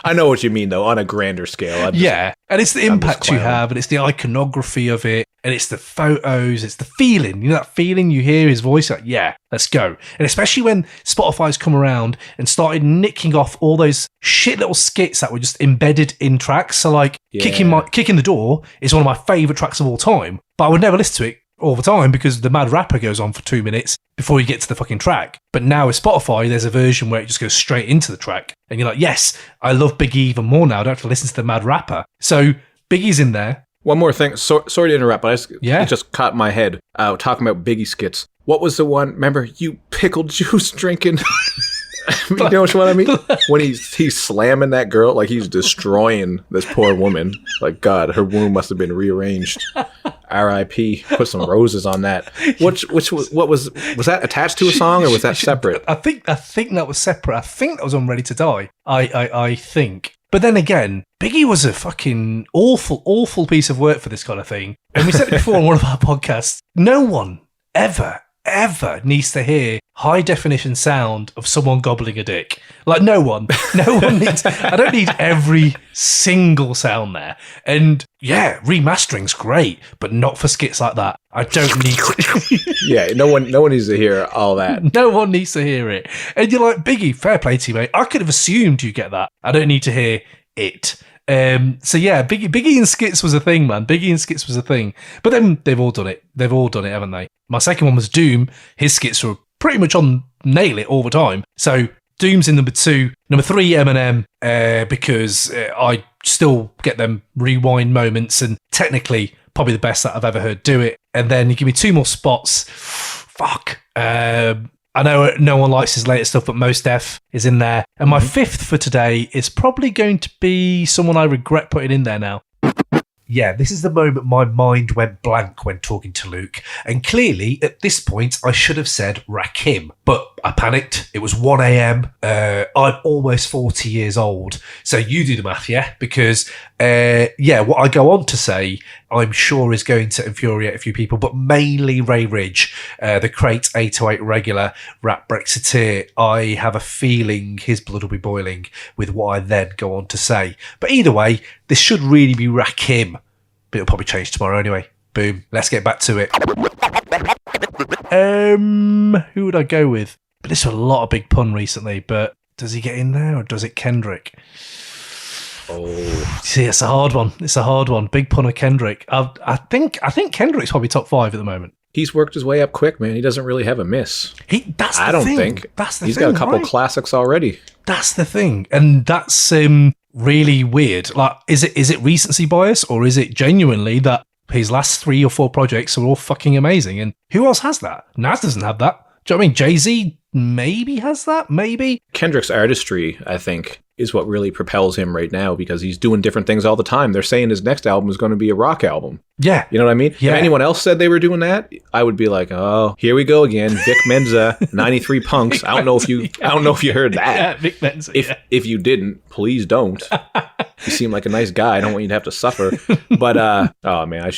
I know what you mean, though, on a grander scale. Yeah, and it's the impact you have, and it's the iconography of it, and it's the photos, it's the feeling. You know that feeling you hear his voice, like, yeah, let's go. And especially when Spotify's come around and started nicking off all those shit little skits that were just embedded in tracks. So like Kicking the Door is one of my favourite tracks of all time, but I would never listen to it all the time because the mad rapper goes on for 2 minutes before you get to the fucking track. But now with Spotify, there's a version where it just goes straight into the track. And you're like, yes, I love Biggie even more now. I don't have to listen to the mad rapper. So Biggie's in there. One more thing. Sorry to interrupt, but it just caught my head talking about Biggie skits. What was the one? Remember, you pickle juice drinking? You know what I mean? When he's slamming that girl, like he's destroying this poor woman. Like, God, her womb must have been rearranged. R.I.P. Put some roses on that. What was that attached to a song or was that separate? I think that was separate. I think that was on Ready to Die. I think. But then again, Biggie was a fucking awful piece of work for this kind of thing. And we said it before on one of our podcasts. No one ever needs to hear high definition sound of someone gobbling a dick. Like no one needs, I don't need every single sound there. And yeah, remastering's great, but not for skits like that. I don't need to. Yeah, no one needs to hear all that. No one needs to hear it. And you're like, Biggie, fair play to you, mate. I could have assumed you get that. I don't need to hear it. So yeah, Biggie and skits was a thing, man. Biggie and skits was a thing. But then they've all done it. They've all done it, haven't they? My second one was Doom. His skits were pretty much on nail it all the time. So Doom's in number 2. Number 3, Eminem, because I still get them rewind moments and technically probably the best that I've ever heard do it. And then you give me 2 more spots. Fuck. I know no one likes his latest stuff, but Mos Def is in there. And my 5th for today is probably going to be someone I regret putting in there now. Yeah, this is the moment my mind went blank when talking to Luke. And clearly, at this point, I should have said Rakim. But I panicked. It was 1 a.m. I'm almost 40 years old. So you do the math, yeah? Because, what I go on to say, I'm sure is going to infuriate a few people, but mainly Ray Ridge, the Crate 808 regular rap Brexiteer. I have a feeling his blood will be boiling with what I then go on to say. But either way, this should really be Rakim. But it'll probably change tomorrow anyway. Boom. Let's get back to it. Who would I go with? But this was a lot of big pun recently, but does he get in there or does it Kendrick? Oh. See, it's a hard one. Big pun of Kendrick. I think Kendrick's probably top 5 at the moment. He's worked his way up quick, man. He doesn't really have a miss. I don't think. He's got a couple classics already. That's the thing. And that's really weird. Like, is it recency bias or is it genuinely that his last 3 or 4 projects are all fucking amazing? And who else has that? Nas doesn't have that. Do you know what I mean? Jay-Z maybe has that? Maybe? Kendrick's artistry, I think, is what really propels him right now because he's doing different things all the time. They're saying his next album is going to be a rock album. Yeah. You know what I mean? Yeah. If anyone else said they were doing that, I would be like, oh, here we go again. Vic Mensa, 93 Punks. I don't know if you heard that. Yeah, Vic Mensa. If you didn't, please don't. You seem like a nice guy. I don't want you to have to suffer. But oh man,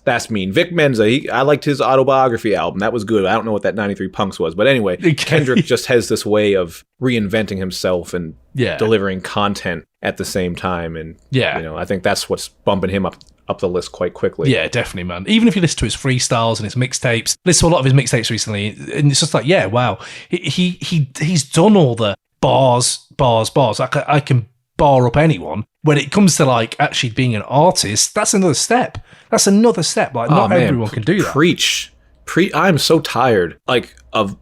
that's mean. Vic Mensa, I liked his autobiography album. That was good. I don't know what that 93 Punks was. But anyway, Kendrick just has this way of reinventing himself and delivering content at the same time. And I think that's what's bumping him up the list quite quickly. Yeah, definitely, man. Even if you listen to his freestyles and his mixtapes, listen to a lot of his mixtapes recently, and it's just like, yeah, wow, he's done all the bars. I can bar up anyone. When it comes to like actually being an artist, that's another step. Like not everyone can do that. I'm so tired, like, of,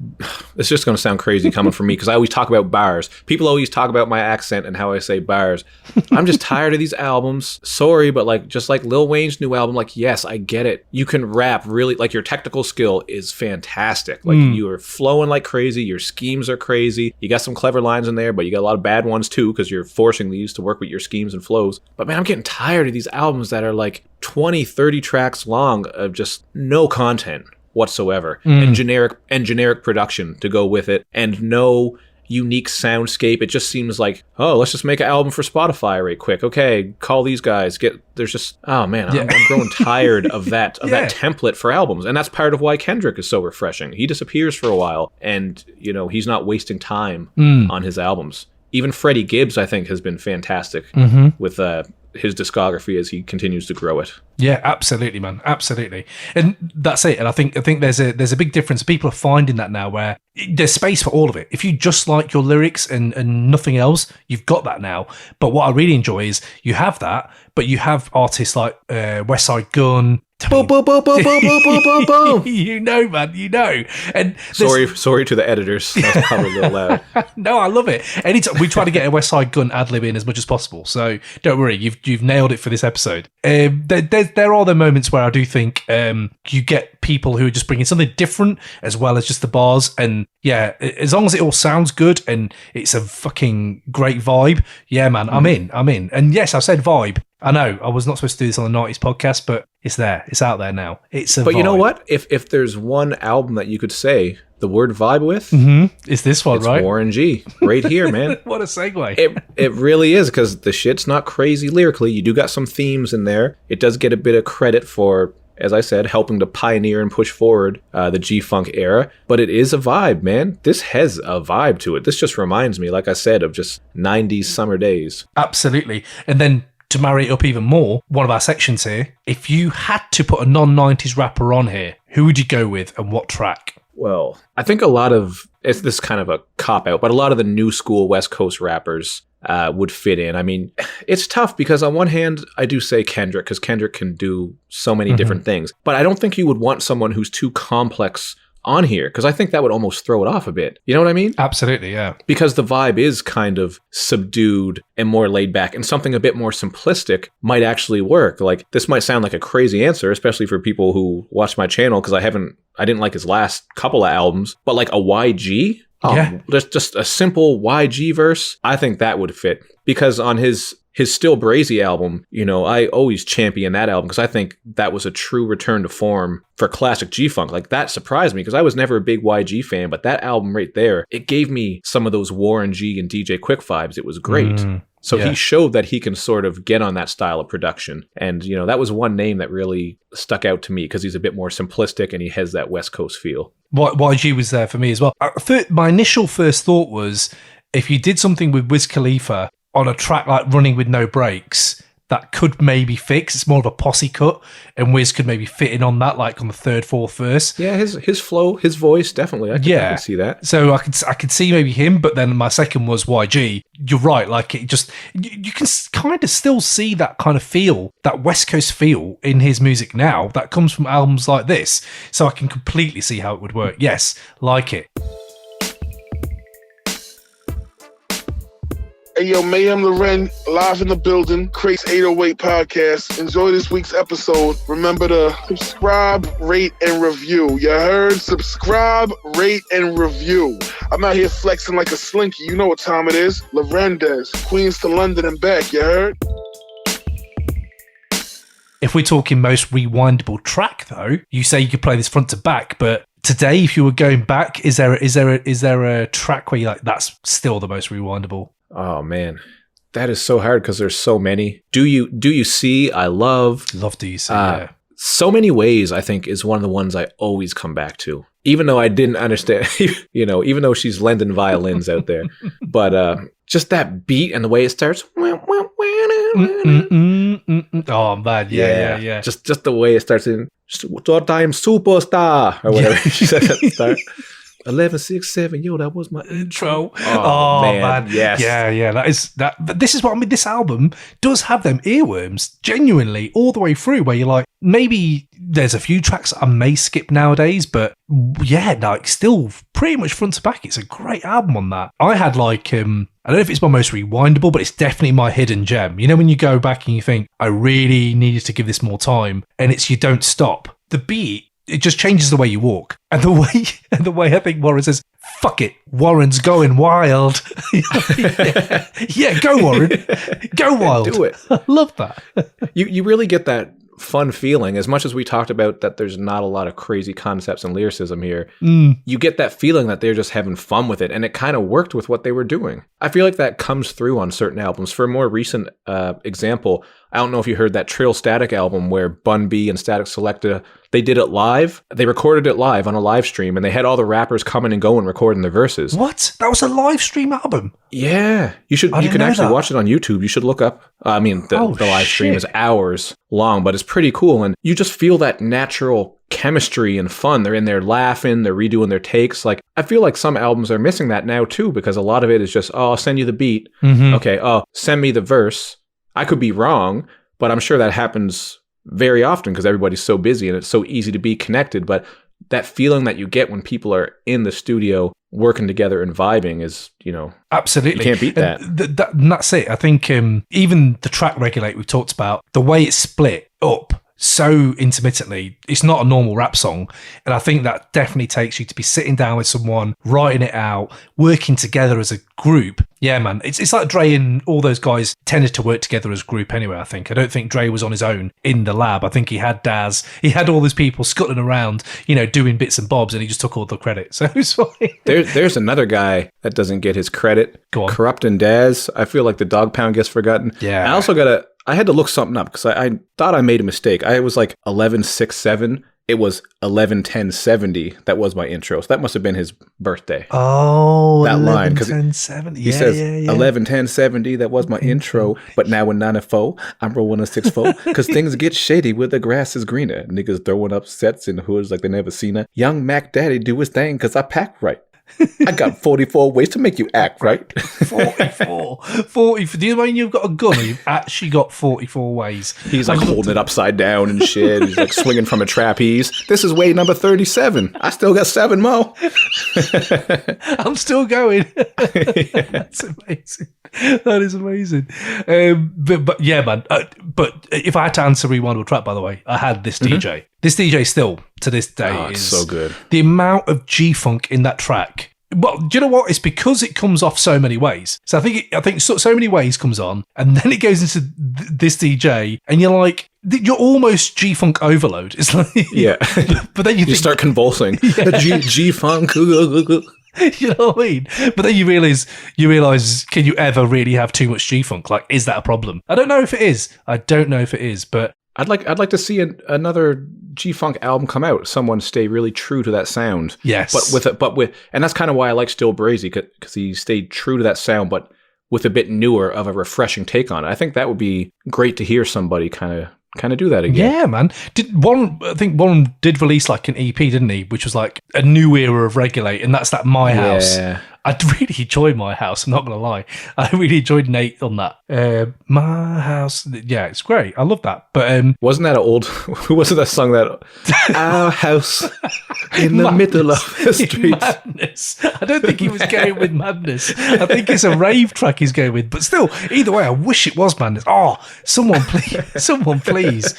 it's just going to sound crazy coming from me because I always talk about bars. People always talk about my accent and how I say bars. I'm just tired of these albums. Sorry, but like, just like Lil Wayne's new album, like, yes, I get it. You can rap really, like, your technical skill is fantastic. Like, you are flowing like crazy. Your schemes are crazy. You got some clever lines in there, but you got a lot of bad ones too because you're forcing these to work with your schemes and flows. But man, I'm getting tired of these albums that are like 20, 30 tracks long of just no content whatsoever, and generic production to go with it, and no unique soundscape. It just seems like, oh, let's just make an album for Spotify right quick. Okay, call these guys. There's just, oh man, I'm growing tired of that that template for albums, and that's part of why Kendrick is so refreshing. He disappears for a while, and he's not wasting time on his albums. Even Freddie Gibbs, I think, has been fantastic with his discography as he continues to grow it. Yeah, absolutely, man, absolutely, and that's it. And I think there's a big difference. People are finding that now, where there's space for all of it. If you just like your lyrics and nothing else, you've got that now. But what I really enjoy is you have that, but you have artists like West Side Gun. Boom, boom, boom, boom, boom, boom, boom, boom, boom. Man. And sorry to the editors. That's probably a little loud. No, I love it. Anytime we try to get a West Side Gun ad-lib in as much as possible. So don't worry, you've nailed it for this episode. There are the moments where I do think you get people who are just bringing something different as well as just the bars. And yeah, as long as it all sounds good and it's a fucking great vibe, yeah, man, I'm in. And yes, I said vibe. I know I was not supposed to do this on the 90s podcast, but it's there. It's out there now. It's a vibe. You know what? If there's one album that you could say the word vibe with, it's this one, it's right? Warren G. Right here, man. What a segue. It really is, because the shit's not crazy lyrically. You do got some themes in there. It does get a bit of credit for, as I said, helping to pioneer and push forward the G-Funk era. But it is a vibe, man. This has a vibe to it. This just reminds me, like I said, of just 90s summer days. Absolutely. And then to marry it up even more, one of our sections here, if you had to put a non-90s rapper on here, who would you go with and what track? Well, I think a lot of, this is kind of a cop-out, but a lot of the new school West Coast rappers would fit in. I mean, it's tough because on one hand, I do say Kendrick, because Kendrick can do so many different things. But I don't think you would want someone who's too complex on here, because I think that would almost throw it off a bit. You know what I mean? Absolutely, yeah. Because the vibe is kind of subdued and more laid back, and something a bit more simplistic might actually work. Like, this might sound like a crazy answer, especially for people who watch my channel, because I didn't like his last couple of albums, but like a YG? Just a simple YG verse, I think that would fit. Because on his Still Brazy album, I always champion that album because I think that was a true return to form for classic G-Funk. Like, that surprised me because I was never a big YG fan, but that album right there, it gave me some of those Warren G and DJ Quick vibes. It was great. So he showed that he can sort of get on that style of production. And, that was one name that really stuck out to me because he's a bit more simplistic and he has that West Coast feel. YG was there for me as well. My initial first thought was, if you did something with Wiz Khalifa on a track like Running With No Brakes, that could maybe fix. It's more of a posse cut, and Wiz could maybe fit in on that, like on the third, fourth verse. Yeah, his flow, his voice, definitely. I can see that. So I could see maybe him, but then my second was YG. You're right, like it just, you can kind of still see that kind of feel, that West Coast feel in his music now that comes from albums like this. So I can completely see how it would work. Yes, like it. Hey, yo, Mayhem Loren, live in the building, Crates 808 podcast. Enjoy this week's episode. Remember to subscribe, rate, and review. You heard? Subscribe, rate, and review. I'm out here flexing like a slinky. You know what time it is. Lorendes, Queens to London and back. You heard? If we're talking most rewindable track, though, you say you could play this front to back, but today, if you were going back, is there a track where you're like, that's still the most rewindable? Oh man, that is so hard because there's so many. Do you see? I love Do You See? Yeah. So Many Ways, I think, is one of the ones I always come back to, even though I didn't understand. Even though she's lending violins out there, but just that beat and the way it starts. Oh man, yeah. Just the way it starts in "I am superstar" or whatever she says at the start. 1167, yo, that was my intro. Oh, man. Yes. Yeah. That is that. But this is what I mean. This album does have them earworms genuinely all the way through, where you're like, maybe there's a few tracks I may skip nowadays, but yeah, like still pretty much front to back. It's a great album on that. I had like, I don't know if it's my most rewindable, but it's definitely my hidden gem. You know, when you go back and you think, I really needed to give this more time, and it's You Don't Stop. The beat, it just changes the way you walk. And the way I think Warren says, fuck it, Warren's going wild. yeah, go Warren. Go wild. Do it. I love that. You really get that fun feeling. As much as we talked about that there's not a lot of crazy concepts and lyricism here, you get that feeling that they're just having fun with it, and it kind of worked with what they were doing. I feel like that comes through on certain albums. For a more recent example, I don't know if you heard that Trill Static album where Bun B and Static Selecta, they did it live. They recorded it live on a live stream, and they had all the rappers coming and going recording their verses. What? That was a live stream album? Yeah. You can actually watch it on YouTube. You should look up. The live stream is hours long, but it's pretty cool. And you just feel that natural chemistry and fun. They're in there laughing, they're redoing their takes. Like, I feel like some albums are missing that now too, because a lot of it is just, I'll send you the beat. Okay, send me the verse. I could be wrong, but I'm sure that happens very often because everybody's so busy and it's so easy to be connected. But that feeling that you get when people are in the studio working together and vibing is, absolutely, you can't beat that. And that's it. I think even the track Regulate we've talked about, the way it's split up so intermittently, it's not a normal rap song. And I think that definitely takes you to be sitting down with someone, writing it out, working together as a group. Yeah, man. It's like Dre and all those guys tended to work together as a group anyway, I think. I don't think Dre was on his own in the lab. I think he had Daz. He had all those people scuttling around, doing bits and bobs, and he just took all the credit. So it's fine. There's another guy that doesn't get his credit. Go on. Corrupt and Daz. I feel like the Dog Pound gets forgotten. Yeah. I also I had to look something up because I thought I made a mistake. I was like 1167. It was 111070. That was my intro. So that must have been his birthday. Oh, that line. 111070. He says 111070. That was my intro. But now in 94, I'm rolling a 64 because things get shady where the grass is greener. Niggas throwing up sets in hoods like they never seen her. Young Mac Daddy do his thing because I pack right. I got 44 ways to make you act right. 44. 40. Do you mean you've got a gun or you've actually got 44 ways? He's like holding it upside down and shit. He's like swinging from a trapeze. This is way number 37. I still got 7 more. I'm still going. That's amazing. That is amazing. But yeah, man. But if I had to answer Rewindable Track, by the way, I had this DJ. This DJ still, to this day, is so good. The amount of G-Funk in that track. Well, do you know what? It's because it comes off so many ways. So I think so many ways comes on, and then it goes into this DJ, and you're like, you're almost G-Funk overload. It's like, yeah. But then you start convulsing. Yeah. G-Funk. You know what I mean? But then you realize, can you ever really have too much G-Funk? Like, is that a problem? I don't know if it is. But I'd like to see another G-Funk album come out. Someone stay really true to that sound. Yes. But with, and that's kind of why I like Still Brazy, because he stayed true to that sound, but with a bit newer of a refreshing take on it. I think that would be great to hear somebody kind of do that again. Yeah, man. I think Warren did release like an EP, didn't he? Which was like a new era of Regulate, and that's that My House. Yeah. I really enjoyed My House, I'm not going to lie. I really enjoyed Nate on that. My House. Yeah, it's great. I love that. But wasn't that an old... Who was it that sung that? Our house in the middle of the streets. Madness. I don't think he was going with Madness. I think it's a rave track he's going with. But still, either way, I wish it was Madness. Oh, someone please.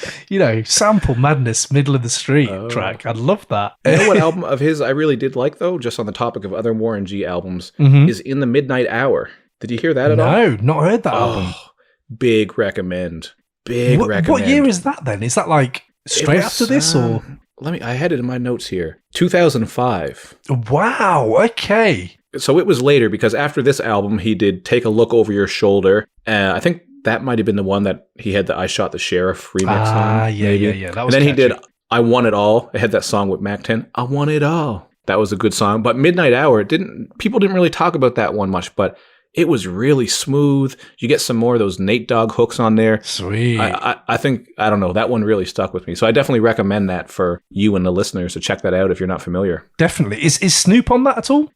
Sample Madness, middle of the street track. I'd love that. You know what album of his I really did like, though? Just on the topic of other Warren G albums, is In the Midnight Hour. Did you hear that at all? No, not heard that album. Big recommend. Recommend. What year is that then? Is that like straight after this or? I had it in my notes here. 2005. Wow, okay. So it was later because after this album, he did Take a Look Over Your Shoulder. I think that might have been the one that he had the I Shot the Sheriff remix on. Yeah. That was and then catchy. he did I Want It All. It had that song with Mac 10. I Want It All. That was a good song. But Midnight Hour, people didn't really talk about that one much, but it was really smooth. You get some more of those Nate Dogg hooks on there. Sweet. I think, I don't know, that one really stuck with me. So I definitely recommend that for you and the listeners to check that out if you're not familiar. Definitely. Is Snoop on that at all?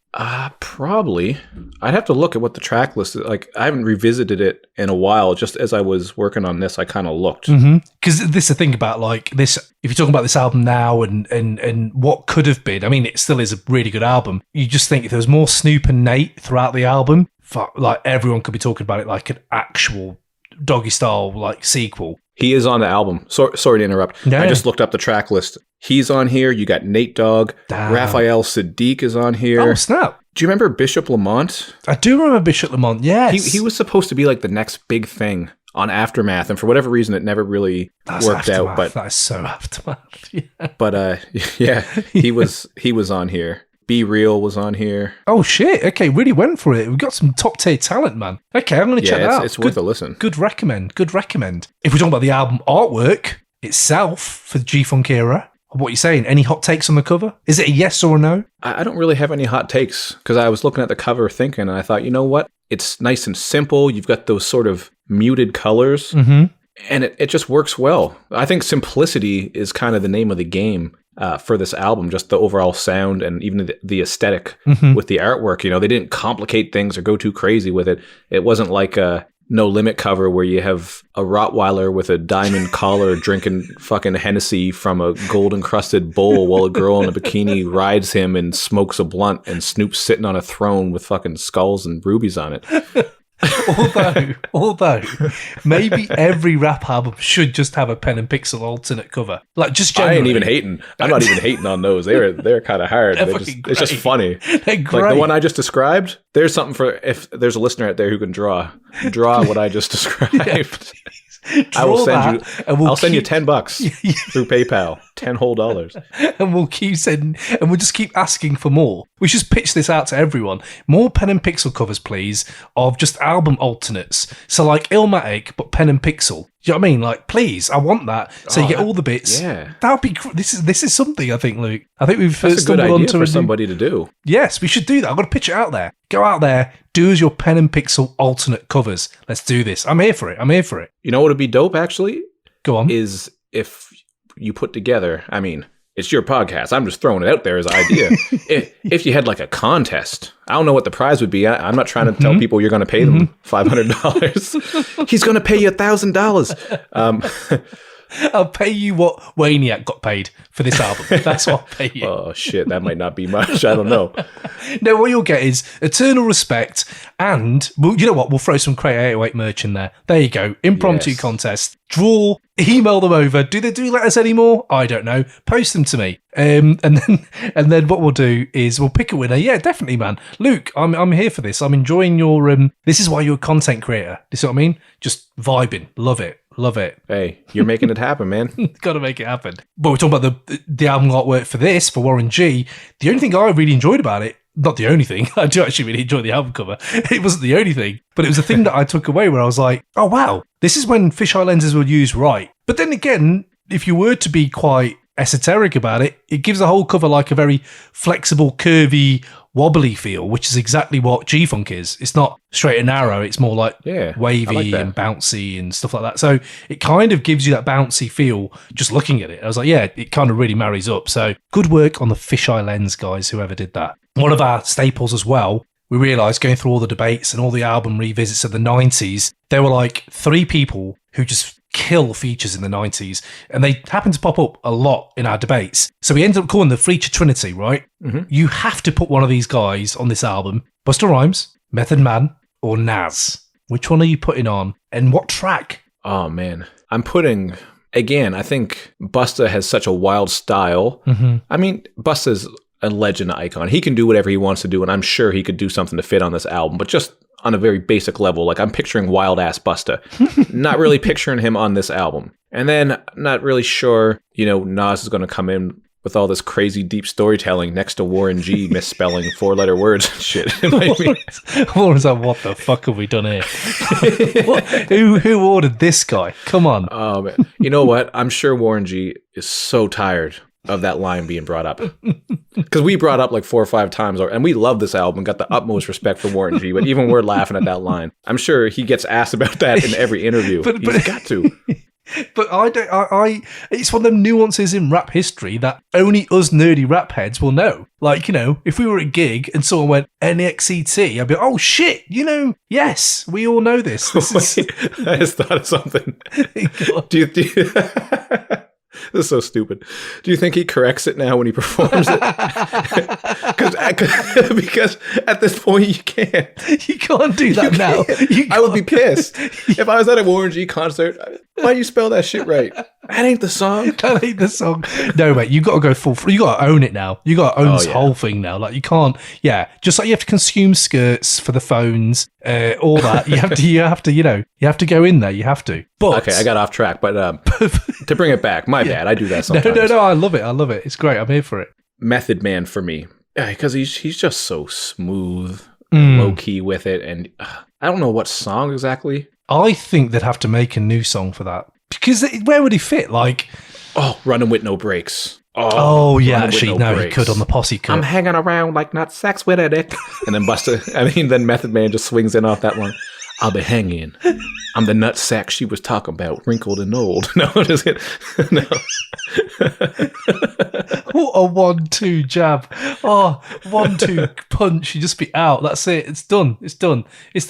Probably. I'd have to look at what the track list is. Like, I haven't revisited it in a while. Just as I was working on this, I kind of looked. Because this is the thing about like this, if you're talking about this album now and what could have been, I mean, it still is a really good album. You just think if there was more Snoop and Nate throughout the album, like everyone could be talking about it like an actual Doggy Style like sequel. He is on the album. Sorry to interrupt. No. I just looked up the track list. He's on here. You got Nate Dogg. Damn. Raphael Sadiq is on here. Oh, snap. Do you remember Bishop Lamont? I do remember Bishop Lamont, yes. He was supposed to be like the next big thing on Aftermath, and for whatever reason, it never really worked Aftermath. out. But that is so Aftermath. Yeah. But yeah, he was on here. Be Real was on here. Oh shit! Okay, really went for it. We've got some top tier talent, man. Okay, I'm going to check that out. It's worth a listen. Good recommend. If we're talking about the album artwork itself for the G-Funk era, what are you saying? Any hot takes on the cover? Is it a yes or a no? I don't really have any hot takes because I was looking at the cover thinking, and I thought, you know what? It's nice and simple. You've got those sort of muted colors, and it just works well. I think simplicity is kind of the name of the game. For this album, just the overall sound and even the aesthetic with the artwork. You know, they didn't complicate things or go too crazy with it. It wasn't like a No Limit cover where you have a Rottweiler with a diamond collar drinking fucking Hennessy from a gold-encrusted bowl while a girl in a bikini rides him and smokes a blunt and Snoop's sitting on a throne with fucking skulls and rubies on it. Although, maybe every rap album should just have a pen and pixel alternate cover. Like, just generally. I ain't even hating. I'm not even hating on those. They're kind of hard. It's just funny. They're great. Like the one I just described, there's something for if there's a listener out there who can draw what I just described. I will send you. I'll send you $10 through PayPal. $10 whole. And we'll keep sending, and we'll just keep asking for more. We should pitch this out to everyone. More pen and pixel covers, please, of just album alternates. So like Illmatic, but pen and pixel. Do you know what I mean? Like, please, I want that. So you get all the bits. Yeah, that would be. This is something I think, Luke. I think we've That's a good idea for somebody to do. Yes, we should do that. I've got to pitch it out there. Go out there, do as your pen and pixel alternate covers. Let's do this. I'm here for it. You know what would be dope, actually? Go on. Is if you put together, I mean, it's your podcast. I'm just throwing it out there as an idea. if you had like a contest, I don't know what the prize would be. I'm not trying to tell people you're going to pay them $500. He's going to pay you $1,000. I'll pay you what Wayniac got paid for this album. That's what I'll pay you. Oh, shit. That might not be much. I don't know. No, what you'll get is eternal respect and, well, you know what? We'll throw some Crate 808 merch in there. There you go. Impromptu contest. Draw. Email them over. Do they do letters anymore? I don't know. Post them to me. And then what we'll do is we'll pick a winner. Yeah, definitely, man. Luke, I'm here for this. I'm enjoying your... this is why you're a content creator. You see what I mean? Just vibing. Love it. Hey, you're making it happen, man. Got to make it happen. But we're talking about the album artwork for this, for Warren G. The only thing I really enjoyed about it, not the only thing, I do actually really enjoy the album cover. It wasn't the only thing, but it was the thing that I took away where I was like, oh, wow, this is when fisheye lenses were used right. But then again, if you were to be quite esoteric about it, it gives the whole cover like a very flexible, curvy, wobbly feel, which is exactly what G-Funk is. It's not straight and narrow. It's more like wavy and bouncy and stuff like that. So it kind of gives you that bouncy feel just looking at it. I was like, yeah, it kind of really marries up. So good work on the fisheye lens, guys, whoever did that. One of our staples as well, we realised going through all the debates and all the album revisits of the 90s, there were like 3 people who just kill features in the 90s, and they happen to pop up a lot in our debates. So we ended up calling the Feature Trinity, right? Mm-hmm. You have to put one of these guys on this album. Busta Rhymes, Method Man, or Nas. Which one are you putting on? And what track? Oh, man. I'm putting... Again, I think Busta has such a wild style. Mm-hmm. I mean, Busta's a legend icon. He can do whatever he wants to do, and I'm sure he could do something to fit on this album, but just on a very basic level. Like, I'm picturing wild ass Busta. Not really picturing him on this album. And then not really sure, Nas is going to come in with all this crazy deep storytelling next to Warren G misspelling 4-letter words and shit. Warren's like, what the fuck have we done here? Who ordered this guy? Come on. You know what? I'm sure Warren G is so tired of that line being brought up. Because we brought up like 4 or 5 times, and we love this album, got the utmost respect for Warren G, but even we're laughing at that line. I'm sure he gets asked about that in every interview. He's got to. But I don't. It's one of them nuances in rap history that only us nerdy rap heads will know. Like, if we were at a gig and someone went NXET, I'd be like, oh shit, yes, we all know this. Wait, I just thought of something. Do you this is so stupid. Do you think he corrects it now when he performs it? Because at this point you can't. You can't do that now. I would be pissed if I was at a Warren G concert. Why do you spell that shit right? That ain't the song. That ain't the song. No, mate, you got to go full. You got to own it now. You got to own this whole thing now. Like, you can't. Yeah, just like you have to consume skirts for the phones, all that. You have to go in there. You have to. But okay, I got off track. But to bring it back, my bad. I do that sometimes. No. I love it. It's great. I'm here for it. Method Man for me, because he's just so smooth, and low key with it, and I don't know what song exactly. I think they'd have to make a new song for that. Because where would he fit? Like, Running with No Brakes. Oh yeah, actually, no, he could on the posse cut. I'm hanging around like not sex with a dick. And then then Method Man just swings in off that one. I'll be hanging. I'm the nut sack she was talking about, wrinkled and old. No, just kidding. No. What a 1-2 jab. 1-2 punch. You just be out. That's it. It's done. It's the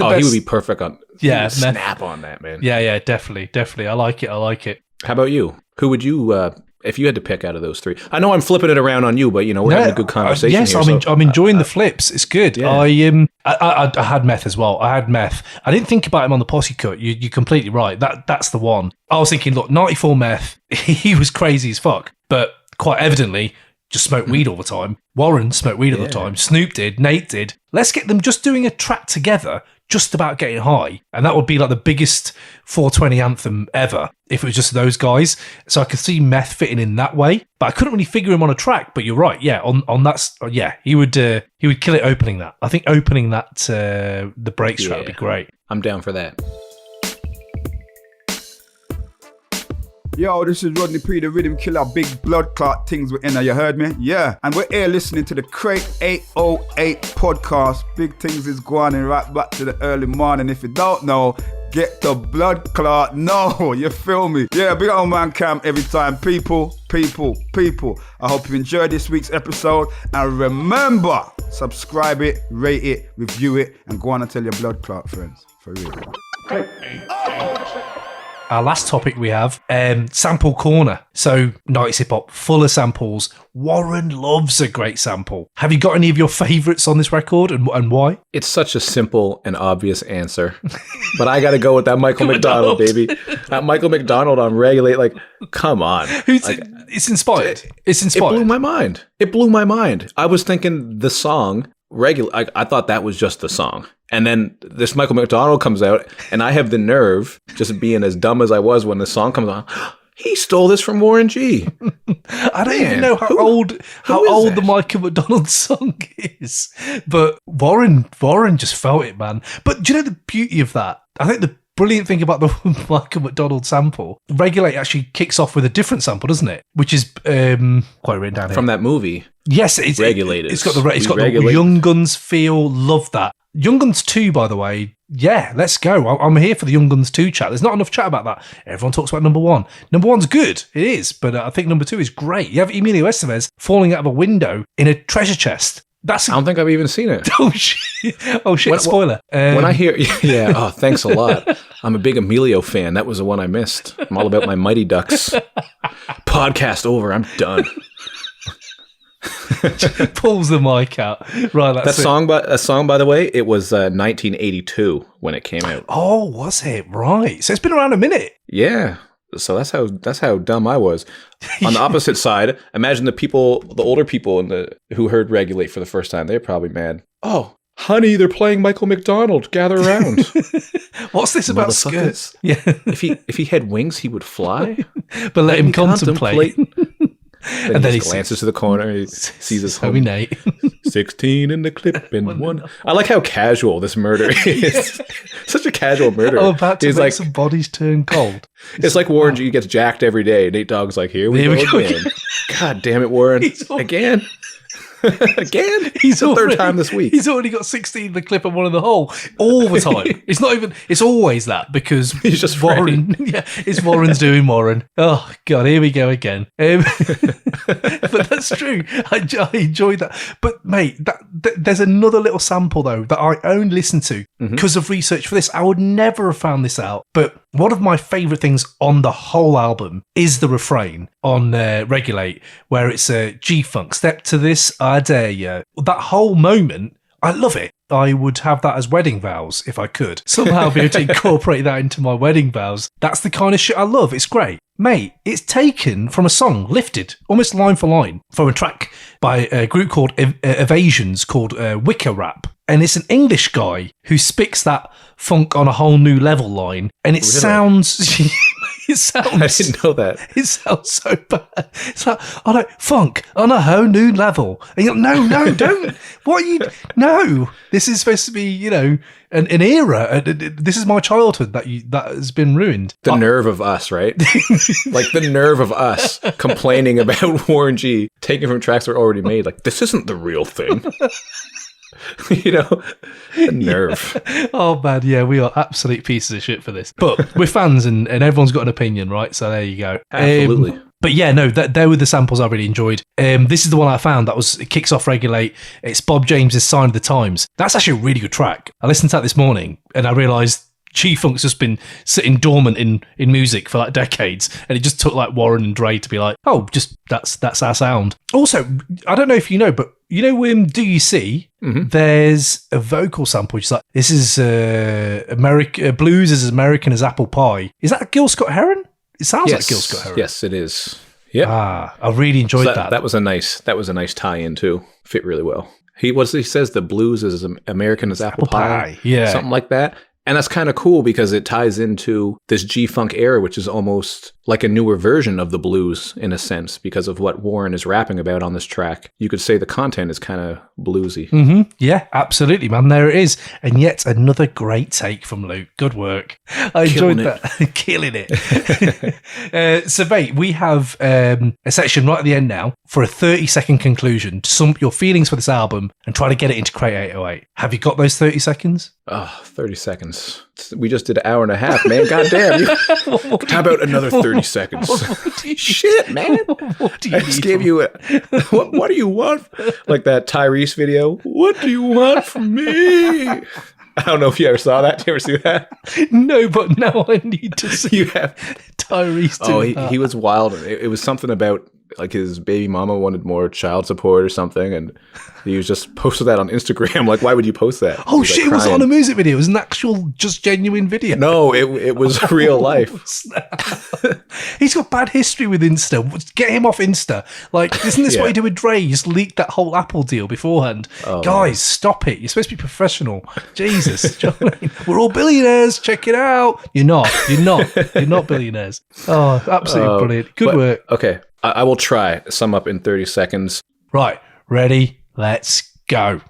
best. He would be perfect on. Yeah, snap on that, man. Yeah, definitely. I like it. How about you? Who would you? If you had to pick out of those 3, I know I'm flipping it around on you, but we're having a good conversation. Yes, here, I'm enjoying the flips. It's good. Yeah. I had Meth as well. I had Meth. I didn't think about him on the posse cut. You're completely right. That's the one. I was thinking, look, 94 Meth. He was crazy as fuck, but quite evidently just smoked weed all the time. Warren smoked weed all the time. Snoop did. Nate did. Let's get them just doing a track together, just about getting high, and that would be like the biggest 420 anthem ever if it was just those guys. So I could see Meth fitting in that way, but I couldn't really figure him on a track. But you're right, on that, he would kill it opening that. I think opening that the breaks track would be great. I'm down for that. Yo, this is Rodney P, the Rhythm Killer, big blood clot things within there, you heard me? Yeah, and we're here listening to the Crate 808 podcast. Big things is going on right back to the early morning. If you don't know, get the blood clot. No, you feel me? Yeah, big old man Cam every time. People. I hope you enjoyed this week's episode. And remember, subscribe it, rate it, review it, and go on and tell your blood clot friends. For real. Our last topic we have, sample corner. So, 90s hip hop, full of samples. Warren loves a great sample. Have you got any of your favourites on this record and why? It's such a simple and obvious answer, but I got to go with that Michael McDonald, baby. That Michael McDonald on Regulate, like, come on. It's inspired. It's inspired. It blew my mind. I was thinking the song, I thought that was just the song. And then this Michael McDonald comes out, and I have the nerve, just being as dumb as I was when the song comes on, he stole this from Warren G. I don't even know how old the Michael McDonald song is, but Warren just felt it, man. But do you know the beauty of that? I think the brilliant thing about the Michael McDonald sample, Regulate actually kicks off with a different sample, doesn't it? Which is quite written down here. From that movie. Yes, it's Regulated. It's got the Young Guns feel. Love that. Young Guns 2, by the way, yeah, let's go. I'm here for the Young Guns 2 chat. There's not enough chat about that. Everyone talks about number 1. Number 1's good. It is. But I think number 2 is great. You have Emilio Estevez falling out of a window in a treasure chest. I don't think I've even seen it. Oh, shit. Spoiler. When I hear... Yeah, thanks a lot. I'm a big Emilio fan. That was the one I missed. I'm all about my Mighty Ducks. Podcast over. I'm done. Pulls the mic out. Right, that's a song, by the way, it was 1982 when it came out. Oh, was it? Right. So it's been around a minute. Yeah. So that's how dumb I was. On the opposite side, imagine the older people who heard Regulate for the first time. They're probably mad. Oh, honey, they're playing Michael McDonald. Gather around. What's this about skirts? Yeah. If he had wings, he would fly. But let him contemplate. And then he glances to the corner. He sees his homie Nate. Sees 16 in the clip and one. I like how casual this murder is. Such a casual murder. I'm about to He's make like, some bodies turn cold. it's like Warren G gets jacked every day. Nate Dogg's like, here we go again. God damn it, Warren. Again? Again? He's the third time this week. He's already got 16 in the clip and one in the hole all the time. It's not even, it's always that because He's just Warren, it's Warren's doing Warren. Oh, God, here we go again. But that's true. I enjoyed that. But, mate, there's another little sample, though, that I only listened to because of research for this. I would never have found this out. But one of my favourite things on the whole album is the refrain on Regulate, where it's a G-Funk. Step to this, I dare you. That whole moment, I love it. I would have that as wedding vows if I could. Somehow be able to incorporate that into my wedding vows. That's the kind of shit I love. It's great. Mate, it's taken from a song, lifted, almost line for line, from a track by a group called Evasions called Wicker Rap. And it's an English guy who spits that funk on a whole new level line. And it sounds... It sounds... I didn't know that. It sounds so bad. It's like, oh no, funk on a whole new level. And you're like, no, don't. What are you... No. This is supposed to be, you know, an era. This is my childhood that has been ruined. The nerve of us, right? Like the nerve of us complaining about Warren G taking from tracks that were already made. Like, this isn't the real thing. You know, the nerve. Yeah. Oh man, yeah, we are absolute pieces of shit for this. But we're fans and everyone's got an opinion, right? So there you go. Absolutely. But yeah, no, they were the samples I really enjoyed. This is the one I found it kicks off Regulate. It's Bob James's Sign of the Times. That's actually a really good track. I listened to that this morning and I realised G-Funk's just been sitting dormant in music for like decades, and it just took like Warren and Dre to be like, oh, just that's our sound. Also, I don't know if you know, but you know, Do You See? Mm-hmm. There's a vocal sample which is like, this is blues is as American as apple pie. Is that Gil Scott-Heron? It sounds like Gil Scott-Heron. Yes, it is. Yeah, I really enjoyed that. That was a nice tie-in too. Fit really well. He says the blues is as American as apple pie. Yeah, something like that. And that's kind of cool because it ties into this G-Funk era, which is almost like a newer version of the blues in a sense because of what Warren is rapping about on this track. You could say the content is kind of bluesy. Mm-hmm. Yeah, absolutely, man. There it is. And yet another great take from Luke. Good work. I enjoyed that. Killing it. So, mate, we have a section right at the end now for a 30-second conclusion to sum up your feelings for this album and try to get it into Crate 808. Have you got those 30 seconds? Oh, 30 seconds. We just did an hour and a half, man. God damn. How about another 30 seconds? Shit, man. What do you I just gave you what do you want? Like that Tyrese video. What do you want from me? I don't know if you ever saw that. Did you ever see that? No, but now I need to see. You have Tyrese. Oh, he was wild. It was something about like his baby mama wanted more child support or something, and he was just posted that on Instagram. Like, why would you post that? Oh shit! Like, it was on a music video. It was an actual, just genuine video. No, it was real life. He's got bad history with Insta. Get him off Insta. Like, isn't this what he did with Dre? He just leaked that whole Apple deal beforehand. Oh, guys, man. Stop it! You're supposed to be professional. Jesus, do you know what I mean? We're all billionaires. Check it out. You're not. You're not billionaires. Oh, absolutely brilliant. Good work. Okay. I will try to sum up in 30 seconds. Right. Ready? Let's go.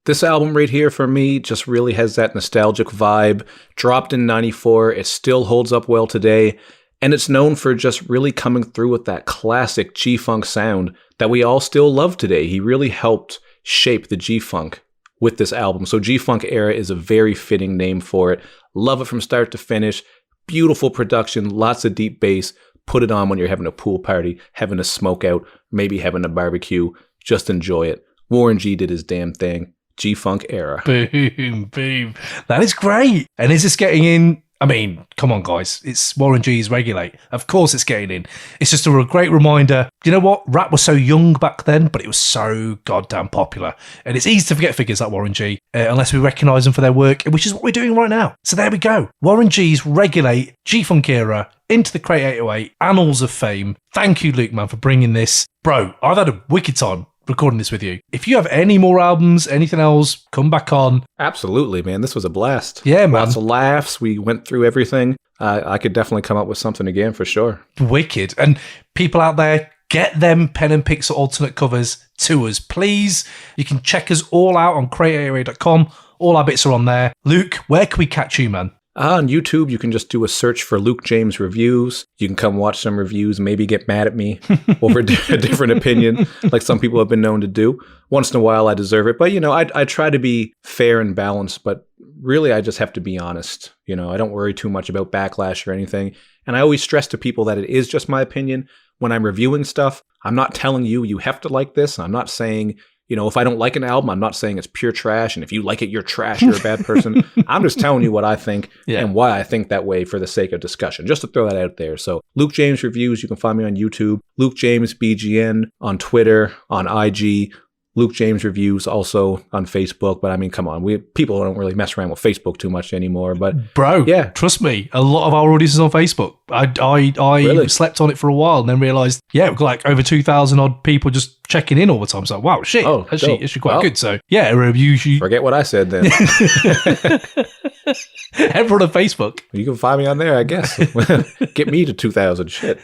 This album right here for me just really has that nostalgic vibe. Dropped in 94. It still holds up well today. And it's known for just really coming through with that classic G-Funk sound that we all still love today. He really helped shape the G-Funk with this album. So G-Funk era is a very fitting name for it. Love it from start to finish. Beautiful production. Lots of deep bass. Put it on when you're having a pool party, having a smoke out, maybe having a barbecue. Just enjoy it. Warren G did his damn thing. G-Funk era. Boom, boom. That is great. And is this getting in? I mean, come on, guys. It's Warren G's Regulate. Of course it's getting in. It's just a great reminder. You know what? Rap was so young back then, but it was so goddamn popular. And it's easy to forget figures like Warren G, unless we recognise them for their work, which is what we're doing right now. So there we go. Warren G's Regulate, G-Funk era, into the Crate 808, annals of fame. Thank you, Luke, man, for bringing this. Bro, I've had a wicked time recording this with you. If you have any more albums, anything else, come back on. Absolutely, man. This was a blast. Yeah, man. Lots of laughs. We went through everything. I could definitely come up with something again for sure. Wicked. And people out there, Get them pen and pixel alternate covers to us, please. You can check us all out on crate808.com. All our bits are on there. Luke, where can we catch you, man? On YouTube, you can just do a search for Luke James Reviews. You can come watch some reviews, maybe get mad at me over a different opinion, like some people have been known to do. Once in a while, I deserve it. But, I try to be fair and balanced, but really, I just have to be honest. I don't worry too much about backlash or anything. And I always stress to people that it is just my opinion. When I'm reviewing stuff, I'm not telling you have to like this. I'm not saying... if I don't like an album, I'm not saying it's pure trash. And if you like it, you're trash. You're a bad person. I'm just telling you what I think and why I think that way for the sake of discussion, just to throw that out there. So Luke James Reviews, you can find me on YouTube. Luke James BGN on Twitter, on IG. Luke James Reviews also on Facebook. But I mean, come on. People don't really mess around with Facebook too much anymore. But bro, trust me, a lot of our audience is on Facebook. I really? Slept on it for a while and then realized, we've got like over 2,000 odd people just checking in all the time. So wow, shit, actually quite good. So you forget what I said then. Everyone on Facebook. You can find me on there, I guess. Get me to 2,000. Shit.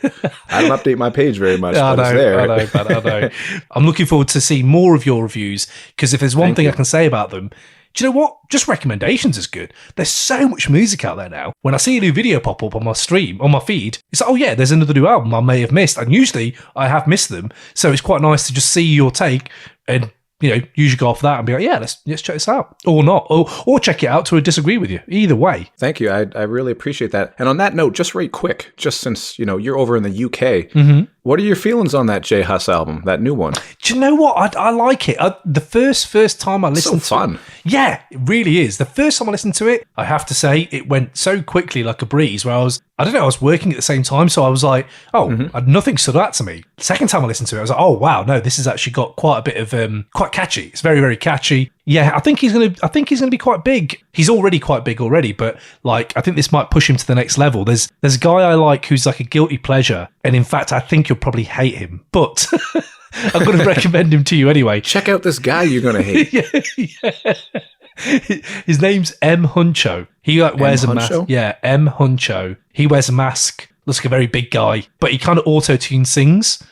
I don't update my page very much, but it's there. I know. I'm looking forward to see more of your reviews, because if there's one thing I can say about them, do you know what? Just recommendations is good. There's so much music out there now. When I see a new video pop up on my stream, on my feed, it's like, there's another new album I may have missed. And usually I have missed them. So it's quite nice to just see your take and, usually go off that and be like, let's check this out. Or not. Or check it out to disagree with you. Either way. Thank you. I really appreciate that. And on that note, just right quick, just since, you're over in the UK, what are your feelings on that J Hus album, that new one? Do you know what? I like it. The first time I listened to it. Yeah, it really is. The first time I listened to it, I have to say, it went so quickly like a breeze where I was working at the same time. So I was like, nothing stood out to me. The second time I listened to it, I was like, oh, wow, no, this has actually got quite a bit of, quite catchy. It's very, very catchy. Yeah, I think he's gonna be quite big. He's already quite big already, but like I think this might push him to the next level. There's a guy I like who's like a guilty pleasure, and in fact I think you'll probably hate him, but I'm gonna recommend him to you anyway. Check out this guy you're gonna hate. yeah. His name's M Huncho. He wears a mask. Yeah, M Huncho. He wears a mask. Looks like a very big guy, but he kind of auto-tune sings.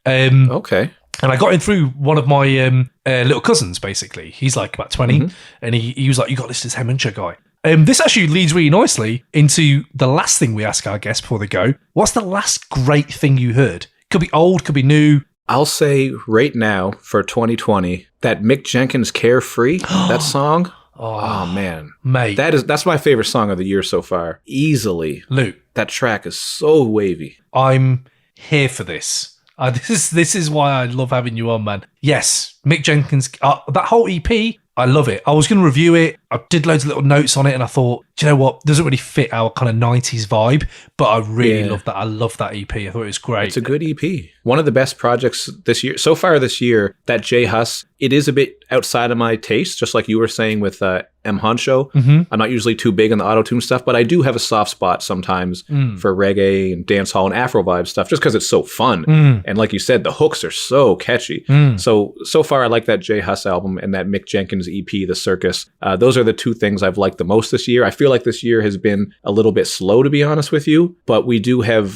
Okay. And I got him through one of my little cousins, basically. He's like about 20, and he was like, you got to listen to this Hemuncha guy. This actually leads really nicely into the last thing we ask our guests before they go. What's the last great thing you heard? Could be old, could be new. I'll say right now for 2020, that Mick Jenkins Carefree, that song. Oh, man. Mate. That's my favorite song of the year so far. Easily. Luke. That track is so wavy. I'm here for this. This is why I love having you on, man. Yes, Mick Jenkins, that whole EP, I love it. I was going to review it. I did loads of little notes on it, and I thought, do you know what? Doesn't really fit our kind of 90s vibe, but I really love that. I love that EP. I thought it was great. It's a good EP. One of the best projects this year. So far this year, that J Hus, it is a bit outside of my taste, just like you were saying with M Honcho. I'm not usually too big on the auto-tune stuff, but I do have a soft spot sometimes for reggae and dancehall and Afro vibe stuff, just because it's so fun. And like you said, the hooks are so catchy. So far I like that J Hus album and that Mick Jenkins EP, The Circus. Those are the two things I've liked the most this year. I feel like this year has been a little bit slow, to be honest with you, but we do have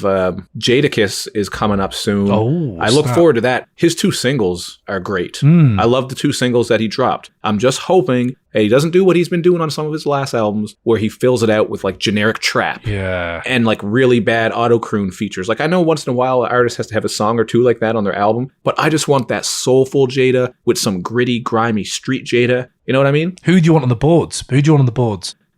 Jadakiss is coming up soon. I look forward to that. His two singles are great. I love the two singles that he dropped. I'm just hoping that he doesn't do what he's been doing on some of his last albums, where he fills it out with like generic trap and like really bad auto-croon features. Like I know once in a while an artist has to have a song or two like that on their album, but I just want that soulful Jada with some gritty, grimy street Jada. You know what I mean? Who do you want on the boards?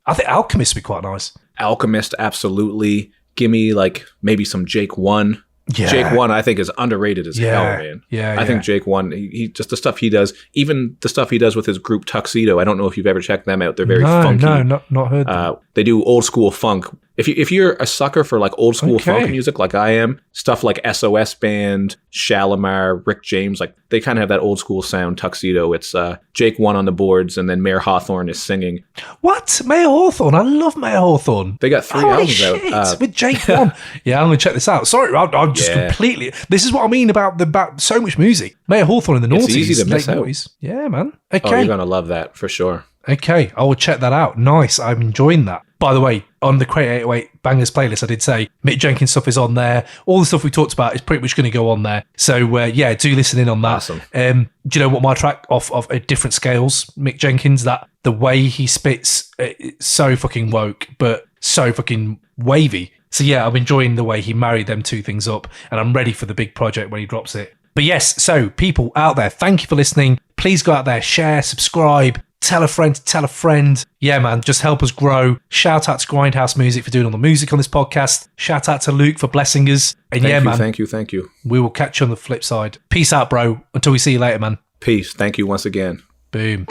I think Alchemist would be quite nice. Alchemist, absolutely. Give me like maybe some Jake One. Yeah. Jake One, I think, is underrated as hell, man. I think Jake One, he just the stuff he does, even the stuff he does with his group Tuxedo. I don't know if you've ever checked them out. They're very funky. No, not heard them. They do old school funk. If you're a sucker for like old school funk music, like I am, stuff like SOS Band, Shalimar, Rick James, like they kind of have that old school sound. Tuxedo. It's Jake One on the boards, and then Mayor Hawthorne is singing. What? Mayor Hawthorne? I love Mayor Hawthorne. They got 3 albums out with Jake One. Yeah, I'm gonna check this out. Sorry, I'm just completely. This is what I mean about so much music. Mayor Hawthorne in the noughties. It's easy to miss out. Yeah, man. Okay. Oh, you're gonna love that for sure. Okay, I will check that out. Nice. I'm enjoying that. By the way, on the Crate 808 Bangers playlist, I did say Mick Jenkins stuff is on there. All the stuff we talked about is pretty much going to go on there. So, yeah, do listen in on that. Awesome. Do you know what my track of different scales, Mick Jenkins, that the way he spits, it's so fucking woke, but so fucking wavy. So, yeah, I'm enjoying the way he married them two things up, and I'm ready for the big project when he drops it. But yes, so people out there, thank you for listening. Please go out there, share, subscribe, tell a friend to tell a friend. Yeah, man, just help us grow. Shout out to Grindhouse Music for doing all the music on this podcast. Shout out to Luke for blessing us. And Thank you. We will catch you on the flip side. Peace out, bro. Until we see you later, man. Peace. Thank you once again. Boom.